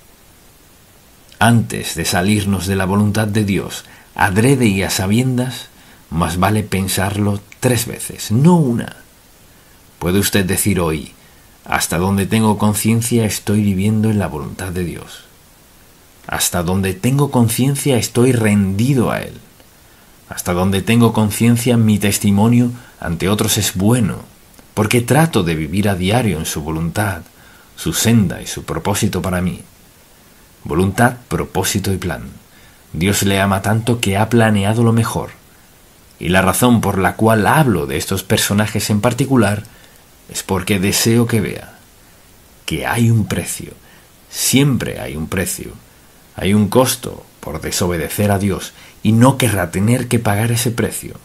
Antes de salirnos de la voluntad de Dios, adrede y a sabiendas, más vale pensarlo 3 veces, no una. ¿Puede usted decir hoy: hasta donde tengo conciencia estoy viviendo en la voluntad de Dios? Hasta donde tengo conciencia estoy rendido a Él. Hasta donde tengo conciencia mi testimonio ante otros es bueno, porque trato de vivir a diario en su voluntad, su senda y su propósito para mí. Voluntad, propósito y plan. Dios le ama tanto que ha planeado lo mejor. Y la razón por la cual hablo de estos personajes en particular es porque deseo que vea que hay un precio, siempre hay un precio, hay un costo por desobedecer a Dios y no querrá tener que pagar ese precio.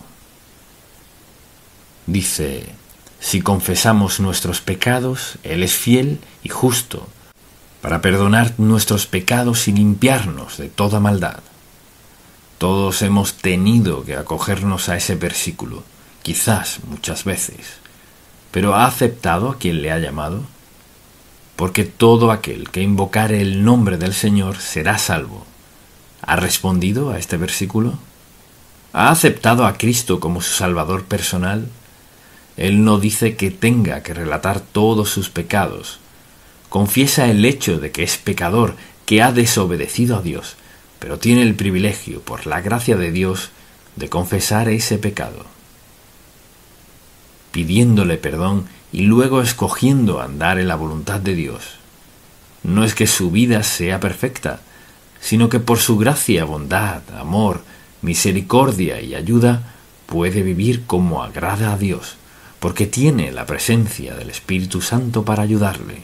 Dice: si confesamos nuestros pecados, Él es fiel y justo para perdonar nuestros pecados y limpiarnos de toda maldad. Todos hemos tenido que acogernos a ese versículo, quizás muchas veces. ¿Pero ha aceptado a quien le ha llamado? Porque todo aquel que invocare el nombre del Señor será salvo. ¿Ha respondido a este versículo? ¿Ha aceptado a Cristo como su Salvador personal? Él no dice que tenga que relatar todos sus pecados. Confiesa el hecho de que es pecador, que ha desobedecido a Dios, pero tiene el privilegio, por la gracia de Dios, de confesar ese pecado, pidiéndole perdón y luego escogiendo andar en la voluntad de Dios. No es que su vida sea perfecta, sino que por su gracia, bondad, amor, misericordia y ayuda puede vivir como agrada a Dios, porque tiene la presencia del Espíritu Santo para ayudarle.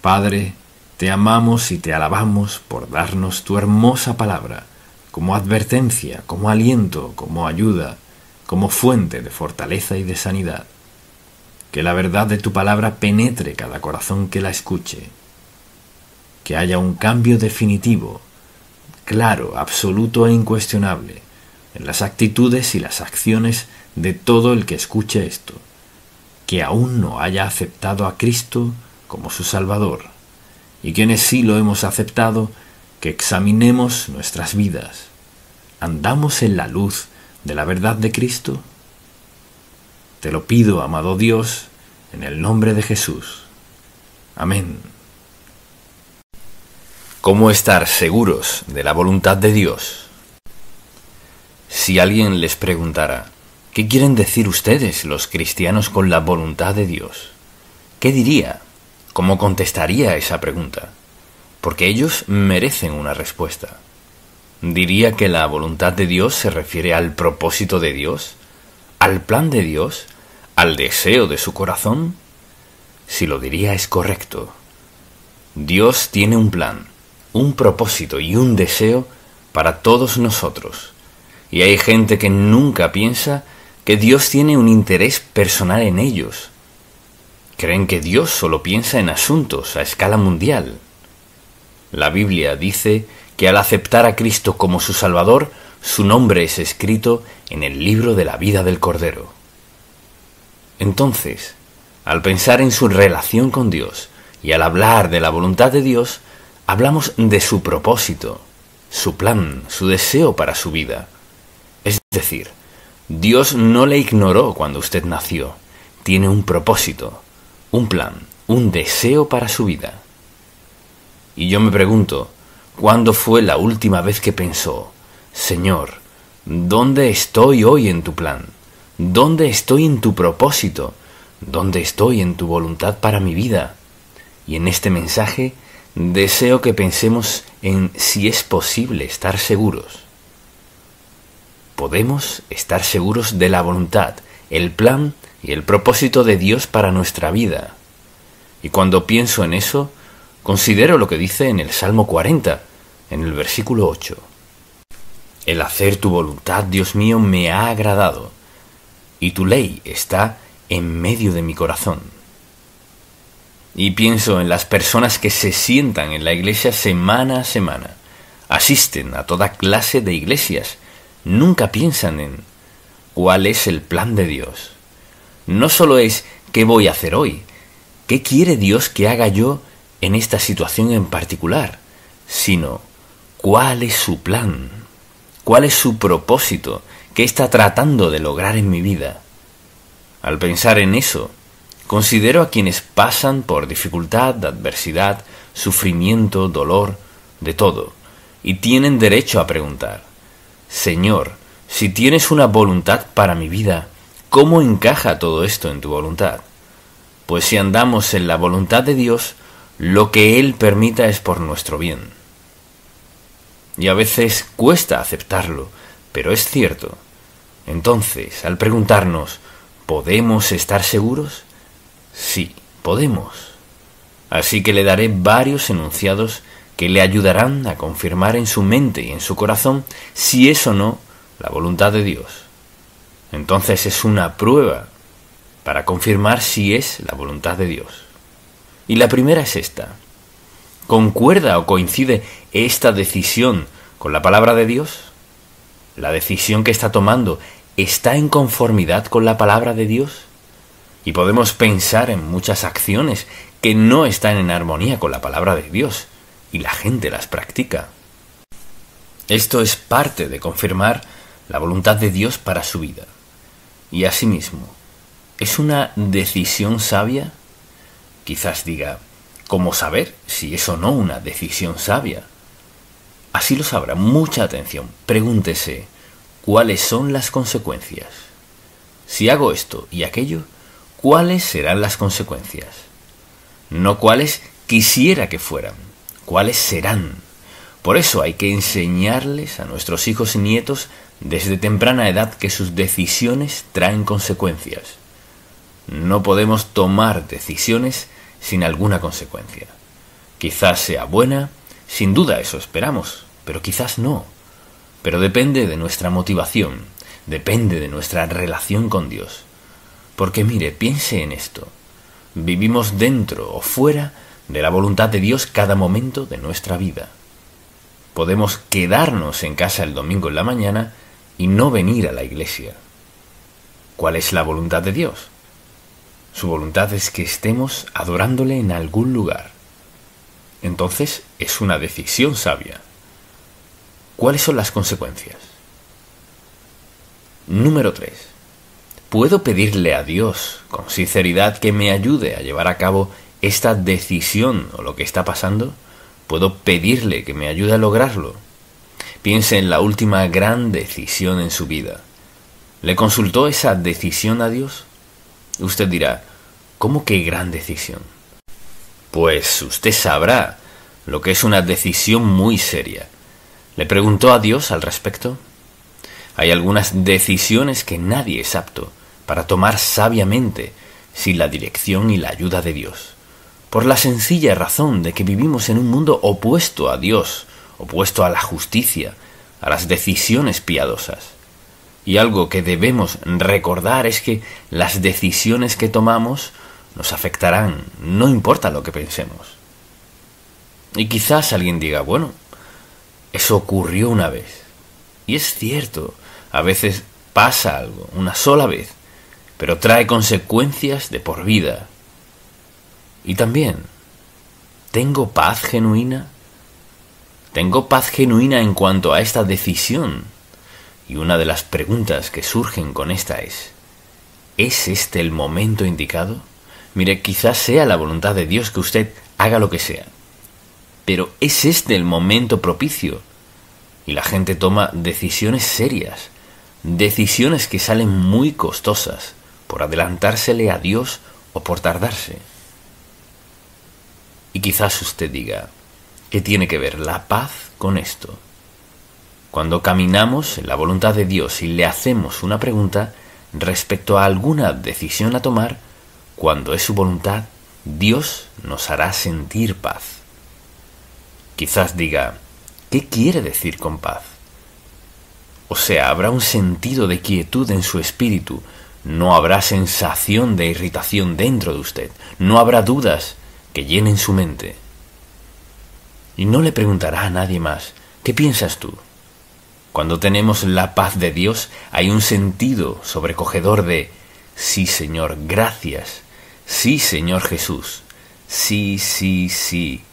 Padre, te amamos y te alabamos por darnos tu hermosa palabra, como advertencia, como aliento, como ayuda, como fuente de fortaleza y de sanidad. Que la verdad de tu palabra penetre cada corazón que la escuche. Que haya un cambio definitivo, claro, absoluto e incuestionable, en las actitudes y las acciones de todo el que escuche esto, que aún no haya aceptado a Cristo como su Salvador, y quienes sí lo hemos aceptado, que examinemos nuestras vidas. ¿Andamos en la luz de la verdad de Cristo? Te lo pido, amado Dios, en el nombre de Jesús. Amén. ¿Cómo estar seguros de la voluntad de Dios? Si alguien les preguntara, ¿qué quieren decir ustedes, los cristianos, con la voluntad de Dios? ¿Qué diría? ¿Cómo contestaría esa pregunta? Porque ellos merecen una respuesta. ¿Diría que la voluntad de Dios se refiere al propósito de Dios? ¿Al plan de Dios? ¿Al deseo de su corazón? Si lo diría es correcto. Dios tiene un plan, un propósito y un deseo para todos nosotros. Y hay gente que nunca piensa que Dios tiene un interés personal en ellos. Creen que Dios solo piensa en asuntos a escala mundial. La Biblia dice que al aceptar a Cristo como su Salvador, su nombre es escrito en el libro de la vida del Cordero. Entonces, al pensar en su relación con Dios y al hablar de la voluntad de Dios, hablamos de su propósito, su plan, su deseo para su vida. Es decir, Dios no le ignoró cuando usted nació. Tiene un propósito, un plan, un deseo para su vida. Y yo me pregunto, ¿cuándo fue la última vez que pensó, Señor, ¿dónde estoy hoy en tu plan? ¿Dónde estoy en tu propósito? ¿Dónde estoy en tu voluntad para mi vida? Y en este mensaje deseo que pensemos en si es posible estar seguros. Podemos estar seguros de la voluntad, el plan y el propósito de Dios para nuestra vida. Y cuando pienso en eso, considero lo que dice en el Salmo 40, en el versículo 8. El hacer tu voluntad, Dios mío, me ha agradado, y tu ley está en medio de mi corazón. Y pienso en las personas que se sientan en la iglesia semana a semana, asisten a toda clase de iglesias, nunca piensan en cuál es el plan de Dios. No solo es qué voy a hacer hoy, qué quiere Dios que haga yo en esta situación en particular, sino cuál es su plan, cuál es su propósito, qué está tratando de lograr en mi vida. Al pensar en eso, considero a quienes pasan por dificultad, adversidad, sufrimiento, dolor, de todo, y tienen derecho a preguntar, Señor, si tienes una voluntad para mi vida, ¿cómo encaja todo esto en tu voluntad? Pues si andamos en la voluntad de Dios, lo que Él permita es por nuestro bien. Y a veces cuesta aceptarlo, pero es cierto. Entonces, al preguntarnos, ¿podemos estar seguros? Sí, podemos. Así que le daré varios enunciados que le ayudarán a confirmar en su mente y en su corazón si es o no la voluntad de Dios. Entonces es una prueba para confirmar si es la voluntad de Dios. Y la primera es esta. ¿Concuerda o coincide esta decisión con la palabra de Dios? ¿La decisión que está tomando está en conformidad con la palabra de Dios? Y podemos pensar en muchas acciones que no están en armonía con la palabra de Dios, y la gente las practica. Esto es parte de confirmar la voluntad de Dios para su vida. Y asimismo, ¿es una decisión sabia? Quizás diga, ¿cómo saber si es o no una decisión sabia? Así lo sabrá. Mucha atención. Pregúntese, ¿cuáles son las consecuencias? Si hago esto y aquello, ¿cuáles serán las consecuencias? No cuáles quisiera que fueran. ¿Cuáles serán? Por eso hay que enseñarles a nuestros hijos y nietos desde temprana edad que sus decisiones traen consecuencias. No podemos tomar decisiones sin alguna consecuencia. Quizás sea buena, sin duda eso esperamos, pero quizás no. Pero depende de nuestra motivación, depende de nuestra relación con Dios. Porque mire, piense en esto. Vivimos dentro o fuera de la voluntad de Dios cada momento de nuestra vida. Podemos quedarnos en casa el domingo en la mañana y no venir a la iglesia. ¿Cuál es la voluntad de Dios? Su voluntad es que estemos adorándole en algún lugar. Entonces es una decisión sabia. ¿Cuáles son las consecuencias? Número 3. ¿Puedo pedirle a Dios con sinceridad que me ayude a llevar a cabo esta decisión o lo que está pasando? ¿Puedo pedirle que me ayude a lograrlo? Piense en la última gran decisión en su vida. ¿Le consultó esa decisión a Dios? Usted dirá, ¿cómo que gran decisión? Pues usted sabrá lo que es una decisión muy seria. ¿Le preguntó a Dios al respecto? Hay algunas decisiones que nadie es apto para tomar sabiamente sin la dirección y la ayuda de Dios, por la sencilla razón de que vivimos en un mundo opuesto a Dios, opuesto a la justicia, a las decisiones piadosas. Y algo que debemos recordar es que las decisiones que tomamos nos afectarán, no importa lo que pensemos. Y quizás alguien diga, bueno, eso ocurrió una vez. Y es cierto, a veces pasa algo, una sola vez, pero trae consecuencias de por vida. Y también, ¿tengo paz genuina? ¿Tengo paz genuina en cuanto a esta decisión? Y una de las preguntas que surgen con esta ¿es este el momento indicado? Mire, quizás sea la voluntad de Dios que usted haga lo que sea, pero ¿es este el momento propicio? Y la gente toma decisiones serias, decisiones que salen muy costosas, por adelantársele a Dios o por tardarse. Y quizás usted diga, ¿qué tiene que ver la paz con esto? Cuando caminamos en la voluntad de Dios y le hacemos una pregunta respecto a alguna decisión a tomar, cuando es su voluntad, Dios nos hará sentir paz. Quizás diga, ¿qué quiere decir con paz? O sea, habrá un sentido de quietud en su espíritu, no habrá sensación de irritación dentro de usted, no habrá dudas que llenen su mente. Y no le preguntará a nadie más, ¿qué piensas tú? Cuando tenemos la paz de Dios, hay un sentido sobrecogedor de, sí Señor, gracias, sí Señor Jesús, sí, sí, sí.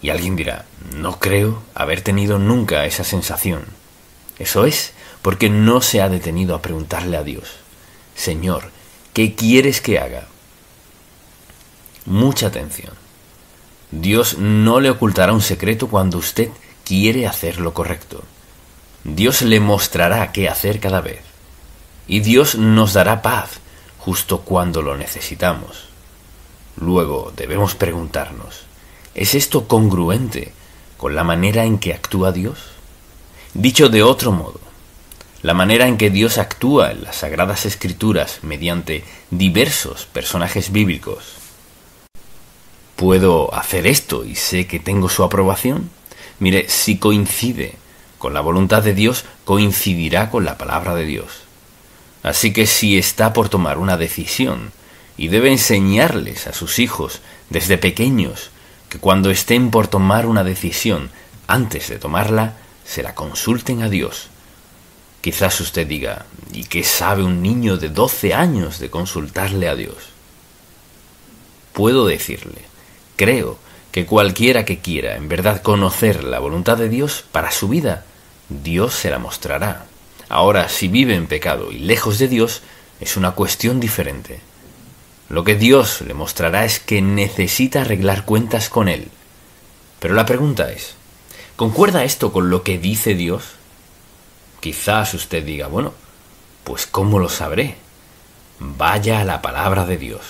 Y alguien dirá, no creo haber tenido nunca esa sensación. Eso es porque no se ha detenido a preguntarle a Dios, Señor, ¿qué quieres que haga? Mucha atención. Dios no le ocultará un secreto cuando usted quiere hacer lo correcto. Dios le mostrará qué hacer cada vez. Y Dios nos dará paz justo cuando lo necesitamos. Luego debemos preguntarnos, ¿es esto congruente con la manera en que actúa Dios? Dicho de otro modo, la manera en que Dios actúa en las Sagradas Escrituras mediante diversos personajes bíblicos. ¿Puedo hacer esto y sé que tengo su aprobación? Mire, si coincide con la voluntad de Dios, coincidirá con la palabra de Dios. Así que si está por tomar una decisión y debe enseñarles a sus hijos desde pequeños que cuando estén por tomar una decisión, antes de tomarla, se la consulten a Dios. Quizás usted diga, ¿y qué sabe un niño de 12 años de consultarle a Dios? Puedo decirle, creo que cualquiera que quiera en verdad conocer la voluntad de Dios para su vida, Dios se la mostrará. Ahora, si vive en pecado y lejos de Dios, es una cuestión diferente. Lo que Dios le mostrará es que necesita arreglar cuentas con Él. Pero la pregunta es, ¿concuerda esto con lo que dice Dios? Quizás usted diga, bueno, pues ¿cómo lo sabré? Vaya a la palabra de Dios.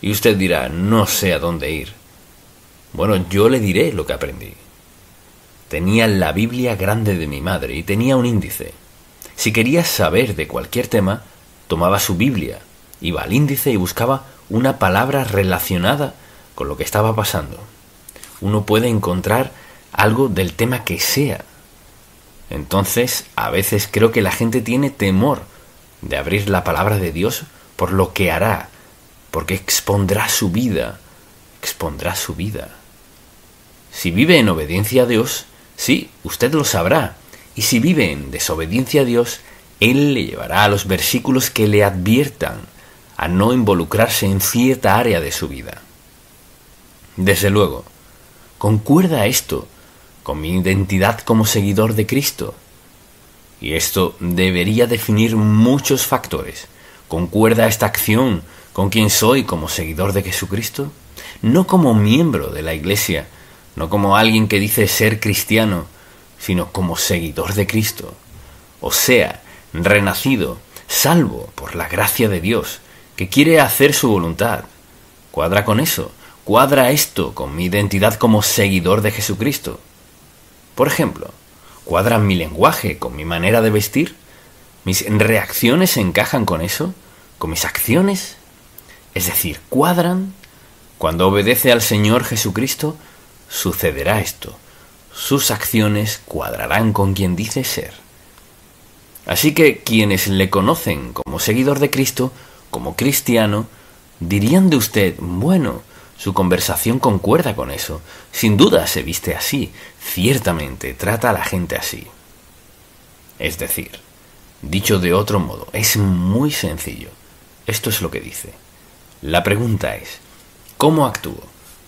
Y usted dirá, no sé a dónde ir. Bueno, yo le diré lo que aprendí. Tenía la Biblia grande de mi madre y tenía un índice. Si quería saber de cualquier tema, tomaba su Biblia, iba al índice y buscaba una palabra relacionada con lo que estaba pasando. Uno puede encontrar algo del tema que sea. Entonces, a veces creo que la gente tiene temor de abrir la palabra de Dios por lo que hará, porque expondrá su vida. Si vive en obediencia a Dios, sí, usted lo sabrá. Y si vive en desobediencia a Dios, Él le llevará a los versículos que le adviertan a no involucrarse en cierta área de su vida. Desde luego, ¿concuerda esto con mi identidad como seguidor de Cristo? Y esto debería definir muchos factores. ¿Concuerda esta acción con quién soy como seguidor de Jesucristo? No como miembro de la Iglesia, no como alguien que dice ser cristiano, sino como seguidor de Cristo. O sea, renacido, salvo por la gracia de Dios, que quiere hacer su voluntad. ¿Cuadra con eso? ¿Cuadra esto con mi identidad como seguidor de Jesucristo? Por ejemplo, ¿cuadra mi lenguaje con mi manera de vestir? ¿Mis reacciones encajan con eso? ¿Con mis acciones? Es decir, ¿cuadran? Cuando obedece al Señor Jesucristo, sucederá esto. Sus acciones cuadrarán con quien dice ser. Así que quienes le conocen como seguidor de Cristo, como cristiano, dirían de usted, bueno, su conversación concuerda con eso. Sin duda se viste así. Ciertamente trata a la gente así. Es decir, dicho de otro modo, es muy sencillo. Esto es lo que dice. La pregunta es, ¿cómo actúo?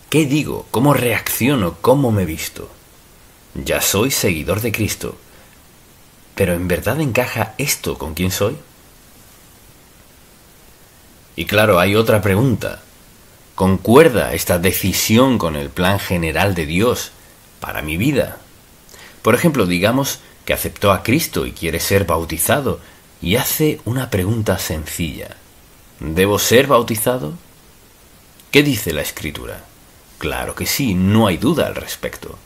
¿Qué digo? ¿Cómo reacciono? ¿Cómo me visto? Ya soy seguidor de Cristo. ¿Pero en verdad encaja esto con quién soy? Y claro, hay otra pregunta. ¿Concuerda esta decisión con el plan general de Dios para mi vida? Por ejemplo, digamos que aceptó a Cristo y quiere ser bautizado y hace una pregunta sencilla. ¿Debo ser bautizado? ¿Qué dice la Escritura? Claro que sí, no hay duda al respecto.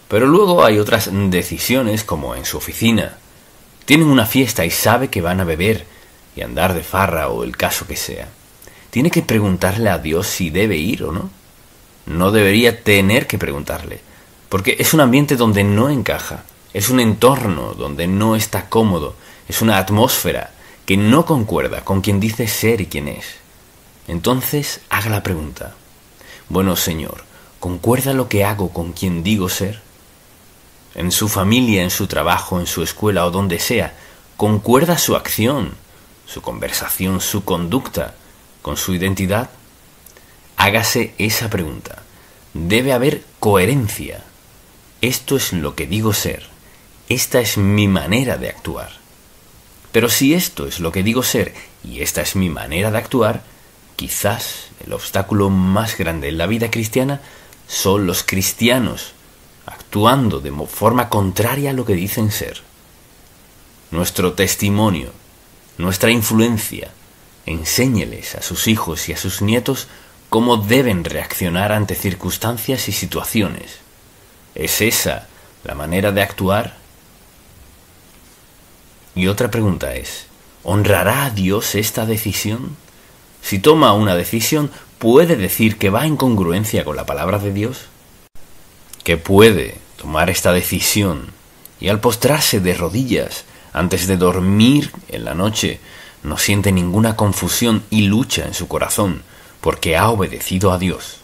Pero luego hay otras decisiones, como en su oficina. Tienen una fiesta y sabe que van a beber y andar de farra o el caso que sea. ¿Tiene que preguntarle a Dios si debe ir o no? No debería tener que preguntarle, porque es un ambiente donde no encaja, es un entorno donde no está cómodo, es una atmósfera que no concuerda con quien dice ser y quién es. Entonces haga la pregunta. Bueno, Señor, ¿concuerda lo que hago con quien digo ser? En su familia, en su trabajo, en su escuela o donde sea, ¿concuerda su acción, su conversación, su conducta con su identidad? Hágase esa pregunta. Debe haber coherencia. Esto es lo que digo ser. Esta es mi manera de actuar. Pero si esto es lo que digo ser y esta es mi manera de actuar, quizás el obstáculo más grande en la vida cristiana son los cristianos actuando de forma contraria a lo que dicen ser. Nuestro testimonio, nuestra influencia, enséñeles a sus hijos y a sus nietos cómo deben reaccionar ante circunstancias y situaciones. ¿Es esa la manera de actuar? Y otra pregunta es, ¿honrará a Dios esta decisión? Si toma una decisión, ¿puede decir que va en congruencia con la palabra de Dios? ¿Que puede tomar esta decisión y al postrarse de rodillas antes de dormir en la noche no siente ninguna confusión y lucha en su corazón porque ha obedecido a Dios?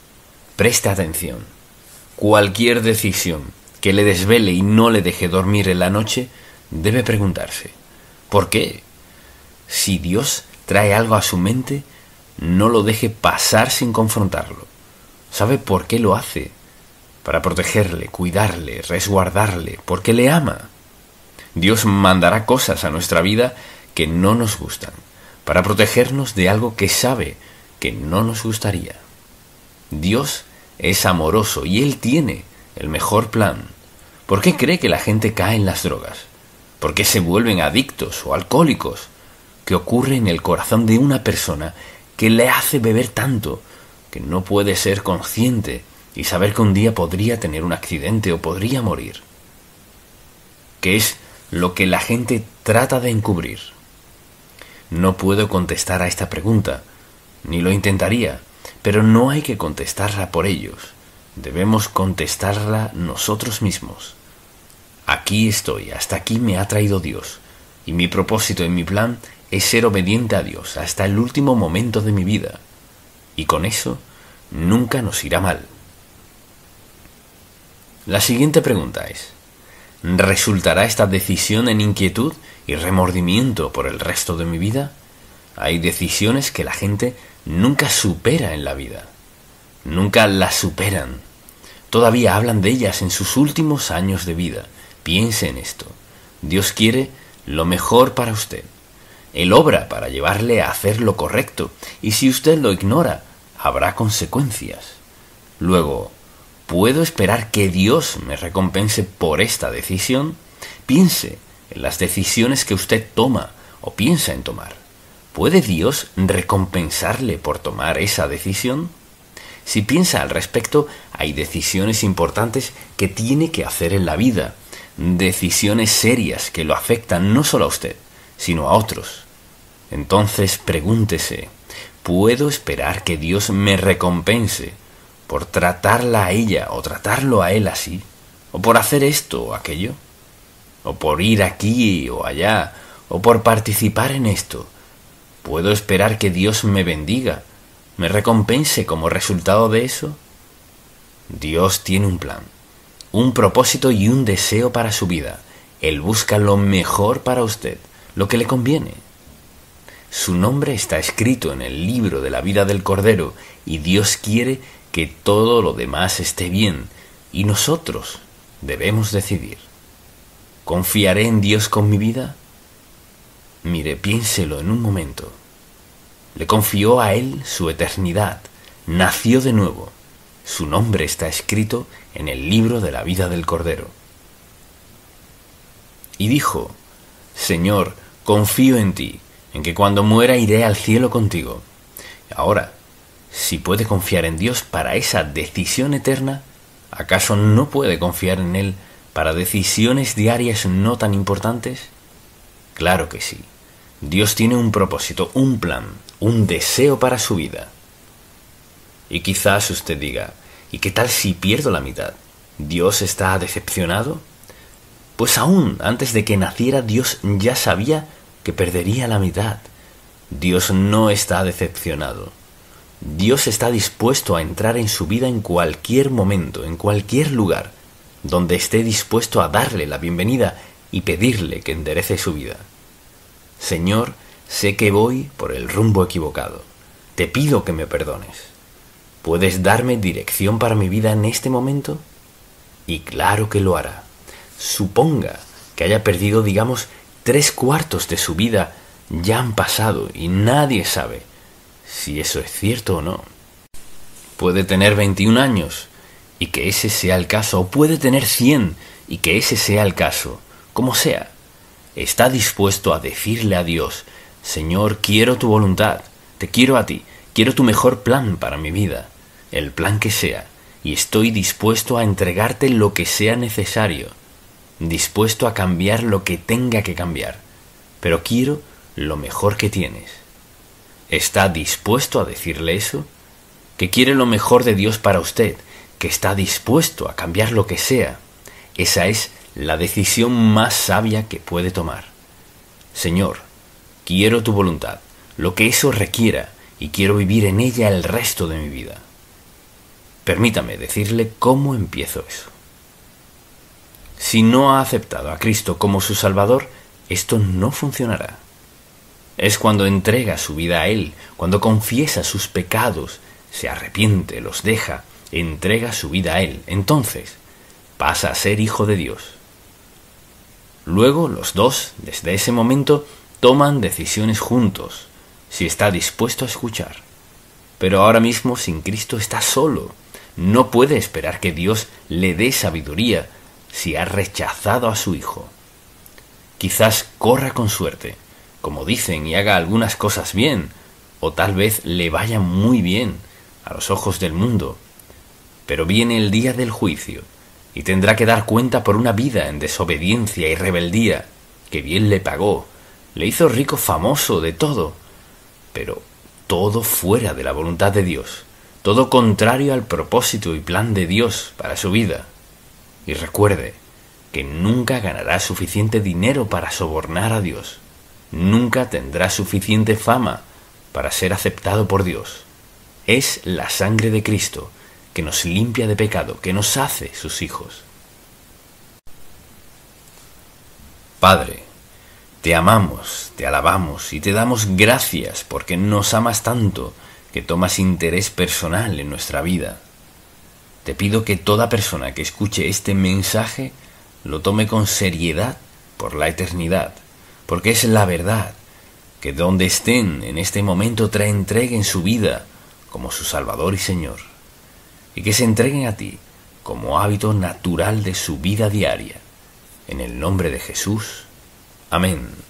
Preste atención. Cualquier decisión que le desvele y no le deje dormir en la noche, debe preguntarse, ¿por qué? Si Dios trae algo a su mente, no lo deje pasar sin confrontarlo. ¿Sabe por qué lo hace? Para protegerle, cuidarle, resguardarle, porque le ama. Dios mandará cosas a nuestra vida que no nos gustan, para protegernos de algo que sabe que no nos gustaría. Dios es amoroso y Él tiene el mejor plan. ¿Por qué cree que la gente cae en las drogas? ¿Por qué se vuelven adictos o alcohólicos? ¿Qué ocurre en el corazón de una persona que le hace beber tanto que no puede ser consciente y saber que un día podría tener un accidente o podría morir? ¿Qué es lo que la gente trata de encubrir? No puedo contestar a esta pregunta, ni lo intentaría, pero no hay que contestarla por ellos. Debemos contestarla nosotros mismos. Aquí estoy, hasta aquí me ha traído Dios, y mi propósito y mi plan es ser obediente a Dios hasta el último momento de mi vida, y con eso nunca nos irá mal. La siguiente pregunta es, ¿resultará esta decisión en inquietud y remordimiento por el resto de mi vida? Hay decisiones que la gente nunca supera en la vida. Nunca las superan. Todavía hablan de ellas en sus últimos años de vida. Piense en esto. Dios quiere lo mejor para usted. Él obra para llevarle a hacer lo correcto, y si usted lo ignora, habrá consecuencias. Luego, ¿puedo esperar que Dios me recompense por esta decisión? Piense en las decisiones que usted toma o piensa en tomar. ¿Puede Dios recompensarle por tomar esa decisión? Si piensa al respecto, hay decisiones importantes que tiene que hacer en la vida, decisiones serias que lo afectan no solo a usted, sino a otros. Entonces pregúntese, ¿puedo esperar que Dios me recompense por tratarla a ella o tratarlo a él así? ¿O por hacer esto o aquello? ¿O por ir aquí o allá? ¿O por participar en esto? ¿Puedo esperar que Dios me bendiga, me recompense como resultado de eso? Dios tiene un plan, un propósito y un deseo para su vida. Él busca lo mejor para usted, lo que le conviene. Su nombre está escrito en el libro de la vida del Cordero y Dios quiere que todo lo demás esté bien y nosotros debemos decidir. ¿Confiaré en Dios con mi vida? Mire, piénselo en un momento. Le confió a él su eternidad. Nació de nuevo. Su nombre está escrito en el libro de la vida del Cordero. Y dijo, Señor, confío en ti, en que cuando muera iré al cielo contigo. Ahora, si puede confiar en Dios para esa decisión eterna, ¿acaso no puede confiar en Él para decisiones diarias no tan importantes? Claro que sí. Dios tiene un propósito, un plan, un deseo para su vida. Y quizás usted diga, ¿y qué tal si pierdo la mitad? ¿Dios está decepcionado? Pues aún antes de que naciera Dios ya sabía que perdería la mitad. Dios no está decepcionado. Dios está dispuesto a entrar en su vida en cualquier momento, en cualquier lugar, donde esté dispuesto a darle la bienvenida y pedirle que enderece su vida. Señor, sé que voy por el rumbo equivocado. Te pido que me perdones. ¿Puedes darme dirección para mi vida en este momento? Y claro que lo hará. Suponga que haya perdido, digamos, 3/4 de su vida, ya han pasado y nadie sabe si eso es cierto o no. Puede tener 21 años y que ese sea el caso, o puede tener 100 y que ese sea el caso, como sea. Está dispuesto a decirle a Dios, Señor, quiero tu voluntad, te quiero a ti, quiero tu mejor plan para mi vida, el plan que sea, y estoy dispuesto a entregarte lo que sea necesario, dispuesto a cambiar lo que tenga que cambiar, pero quiero lo mejor que tienes. ¿Está dispuesto a decirle eso? Que quiere lo mejor de Dios para usted, que está dispuesto a cambiar lo que sea. Esa es la decisión más sabia que puede tomar. Señor, quiero tu voluntad, lo que eso requiera, y quiero vivir en ella el resto de mi vida. Permítame decirle cómo empiezo eso. Si no ha aceptado a Cristo como su Salvador, esto no funcionará. Es cuando entrega su vida a Él, cuando confiesa sus pecados, se arrepiente, los deja, entrega su vida a Él. Entonces, pasa a ser hijo de Dios. Luego, los dos, desde ese momento, toman decisiones juntos, si está dispuesto a escuchar. Pero ahora mismo, sin Cristo, está solo. No puede esperar que Dios le dé sabiduría si ha rechazado a su hijo. Quizás corra con suerte, como dicen, y haga algunas cosas bien, o tal vez le vaya muy bien a los ojos del mundo. Pero viene el día del juicio, y tendrá que dar cuenta por una vida en desobediencia y rebeldía, que bien le pagó, le hizo rico, famoso, de todo, pero todo fuera de la voluntad de Dios, todo contrario al propósito y plan de Dios para su vida. Y recuerde que nunca ganará suficiente dinero para sobornar a Dios, nunca tendrá suficiente fama para ser aceptado por Dios. Es la sangre de Cristo que nos limpia de pecado, que nos hace sus hijos. Padre, Te amamos, te alabamos y te damos gracias porque nos amas tanto que tomas interés personal en nuestra vida. Te pido que toda persona que escuche este mensaje lo tome con seriedad por la eternidad, porque es la verdad, que donde estén en este momento te entreguen su vida como su Salvador y Señor, y que se entreguen a ti como hábito natural de su vida diaria. En el nombre de Jesús. Amén.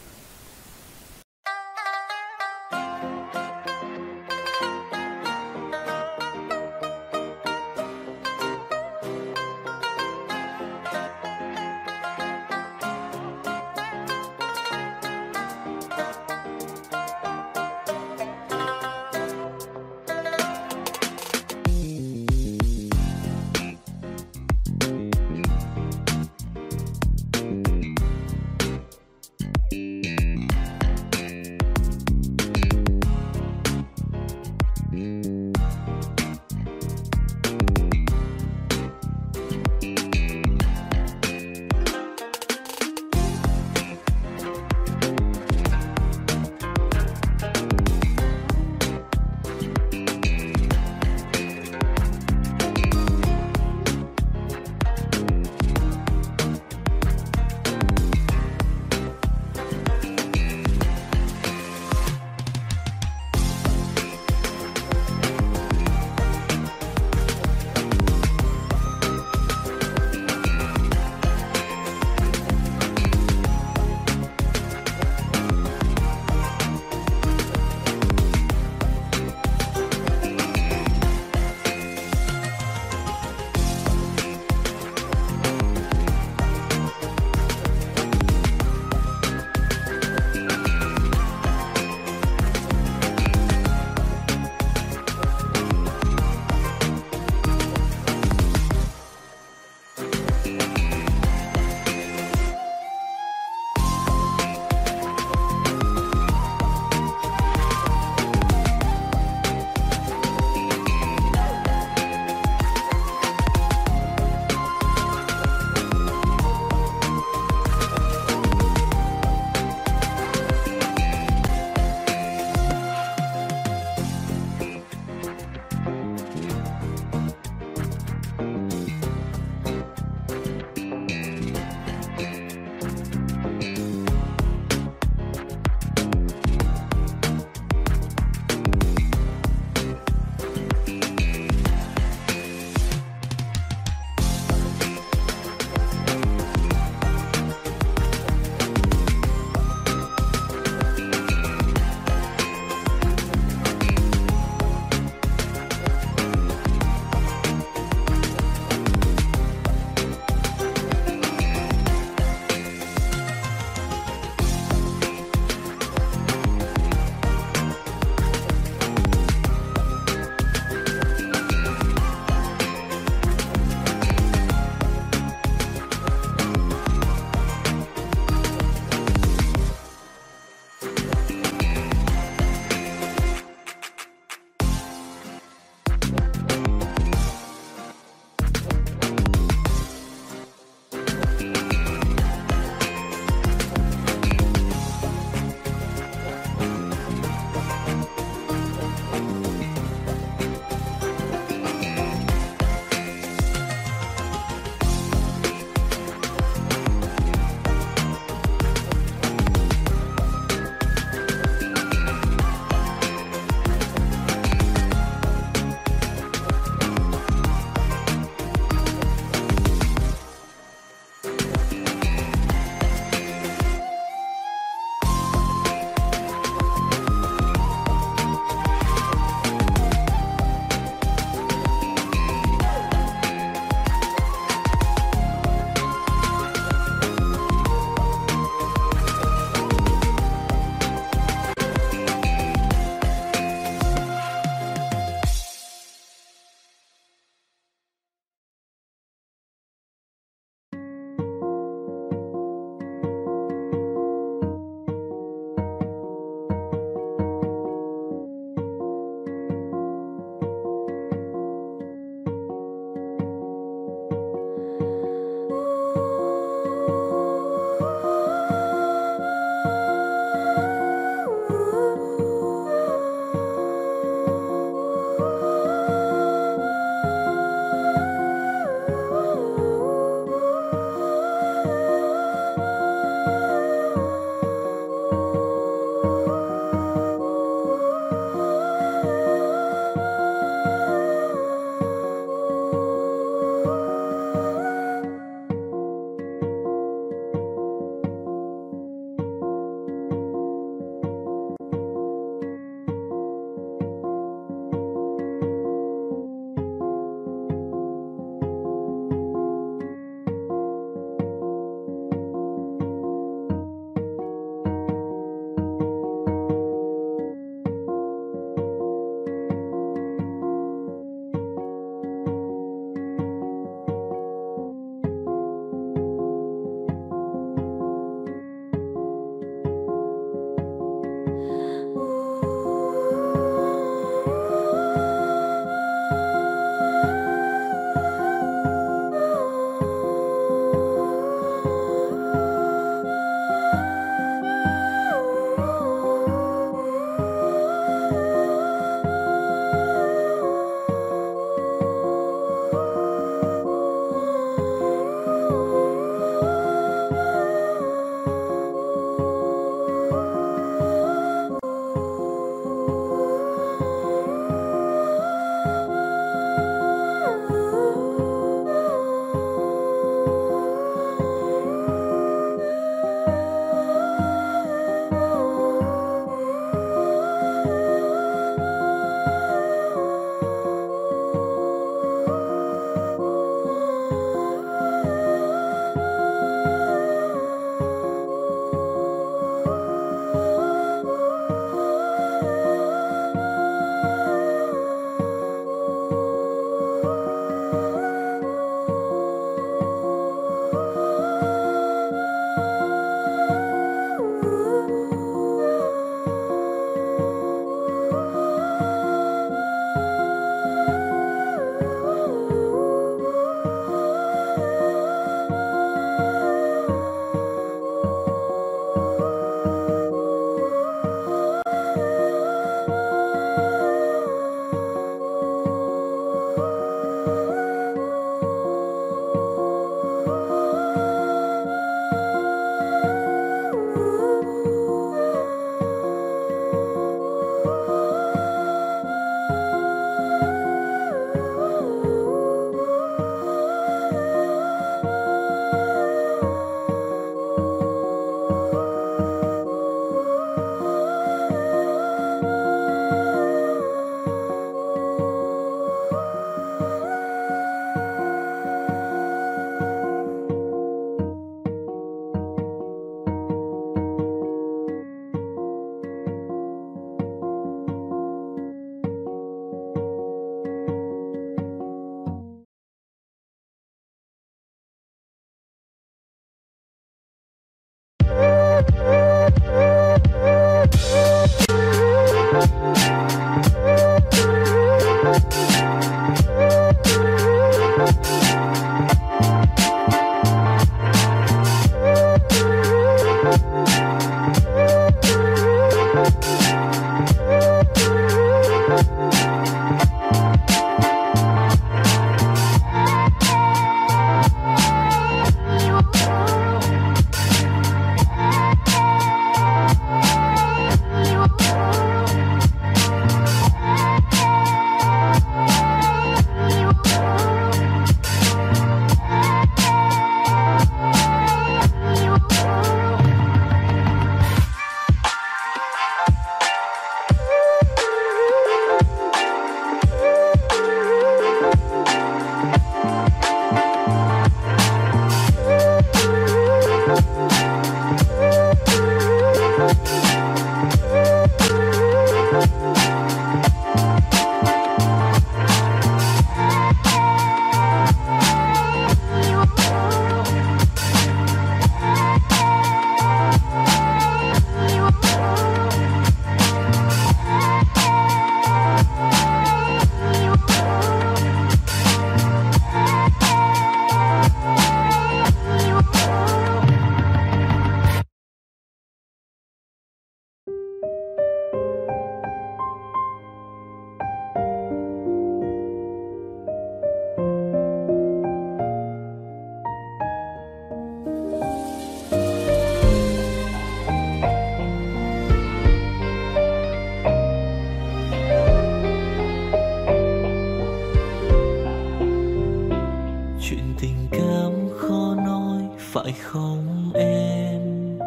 phải không em?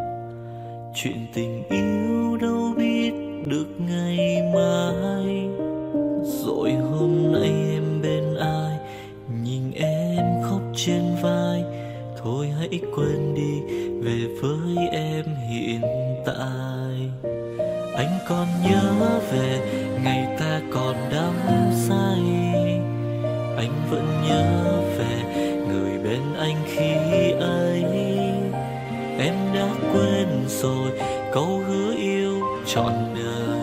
Chuyện tình yêu đâu biết được ngày mai. Rồi hôm nay em bên ai, nhìn em khóc trên vai. Thôi hãy quên đi, về với em hiện tại. Anh còn nhớ về ngày ta còn đắm say. Anh vẫn nhớ về người bên anh khi ấy. Em đã quên rồi câu hứa yêu trọn đời.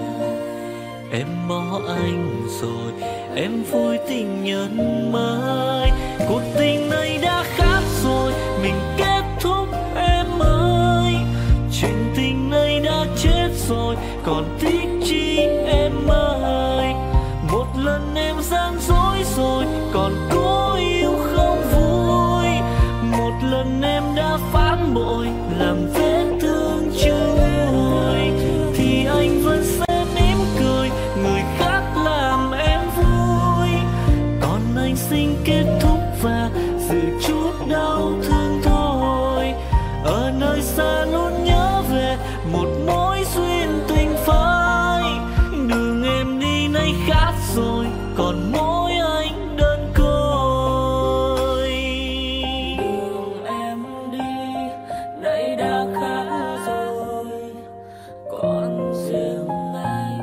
Em bỏ anh rồi, em vui tình nhân mới. Cuộc tình này đã khác rồi, mình kết thúc em ơi. Chuyện tình này đã chết rồi, còn tiếc chi em ơi. Một lần em gian dối rồi, còn cố yêu không vui. Một lần em đã phản bội, làm vết thương chưa nguôi. Thì anh vẫn sẽ mỉm cười, người khác làm em vui. Còn anh xin kết thúc và giữ chút đau thương thôi. Ở nơi xa luôn nhớ về một mối duyên tình phai. Đường em đi nay khác rồi, còn mỗi anh đơn côi. Đường em đi nay đã khác rồi, còn riêng anh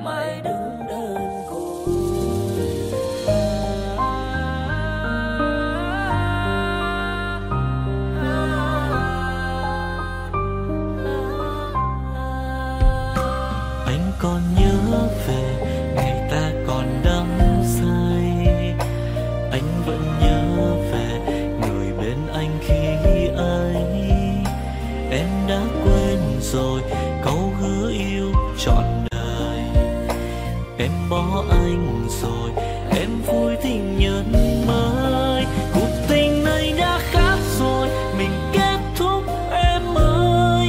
mãi đứng đơn côi. Anh còn nhớ về ngày ta còn đắm say. Anh vẫn nhớ về người bên anh khi ấy. Em đã quên rồi câu hứa yêu trọn đời. Em bỏ anh rồi, em vui tình nhân mới. Cuộc tình này đã khác rồi, mình kết thúc em ơi.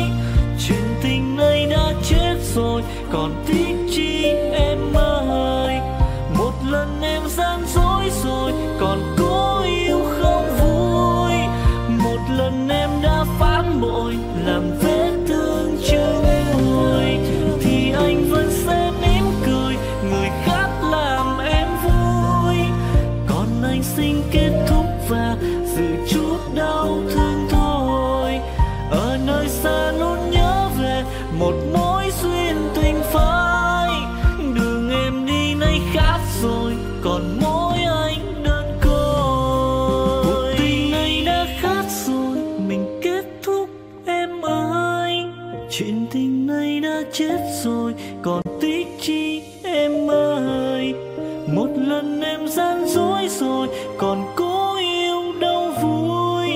Chuyện tình này đã chết rồi, còn tiếc chi em ơi. Một lần em gian dối rồi, còn cố yêu không vui. Một lần em đã phản bội, làm vết thương chưa nguôi. Thì anh vẫn sẽ mỉm cười, người khác làm em vui. Còn anh xin kết thúc và giữ chút đau thương thôi. Ở nơi xa luôn nhớ về một mối duyên tình phai. Đường em đi nay khác rồi, còn mỗi anh đơn côi. Cuộc tình này đã khác rồi, mình kết thúc em ơi. Chuyện tình này đã chết rồi, còn tiếc chi em ơi. Một lần em gian dối rồi, còn cố yêu đâu vui.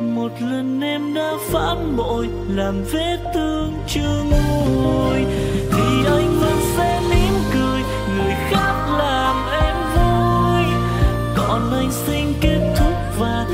Một lần em đã phản bội, làm vết thương chưa nguôi. Thì anh vẫn sẽ mỉm cười, người khác làm em vui. Còn anh xin kết thúc và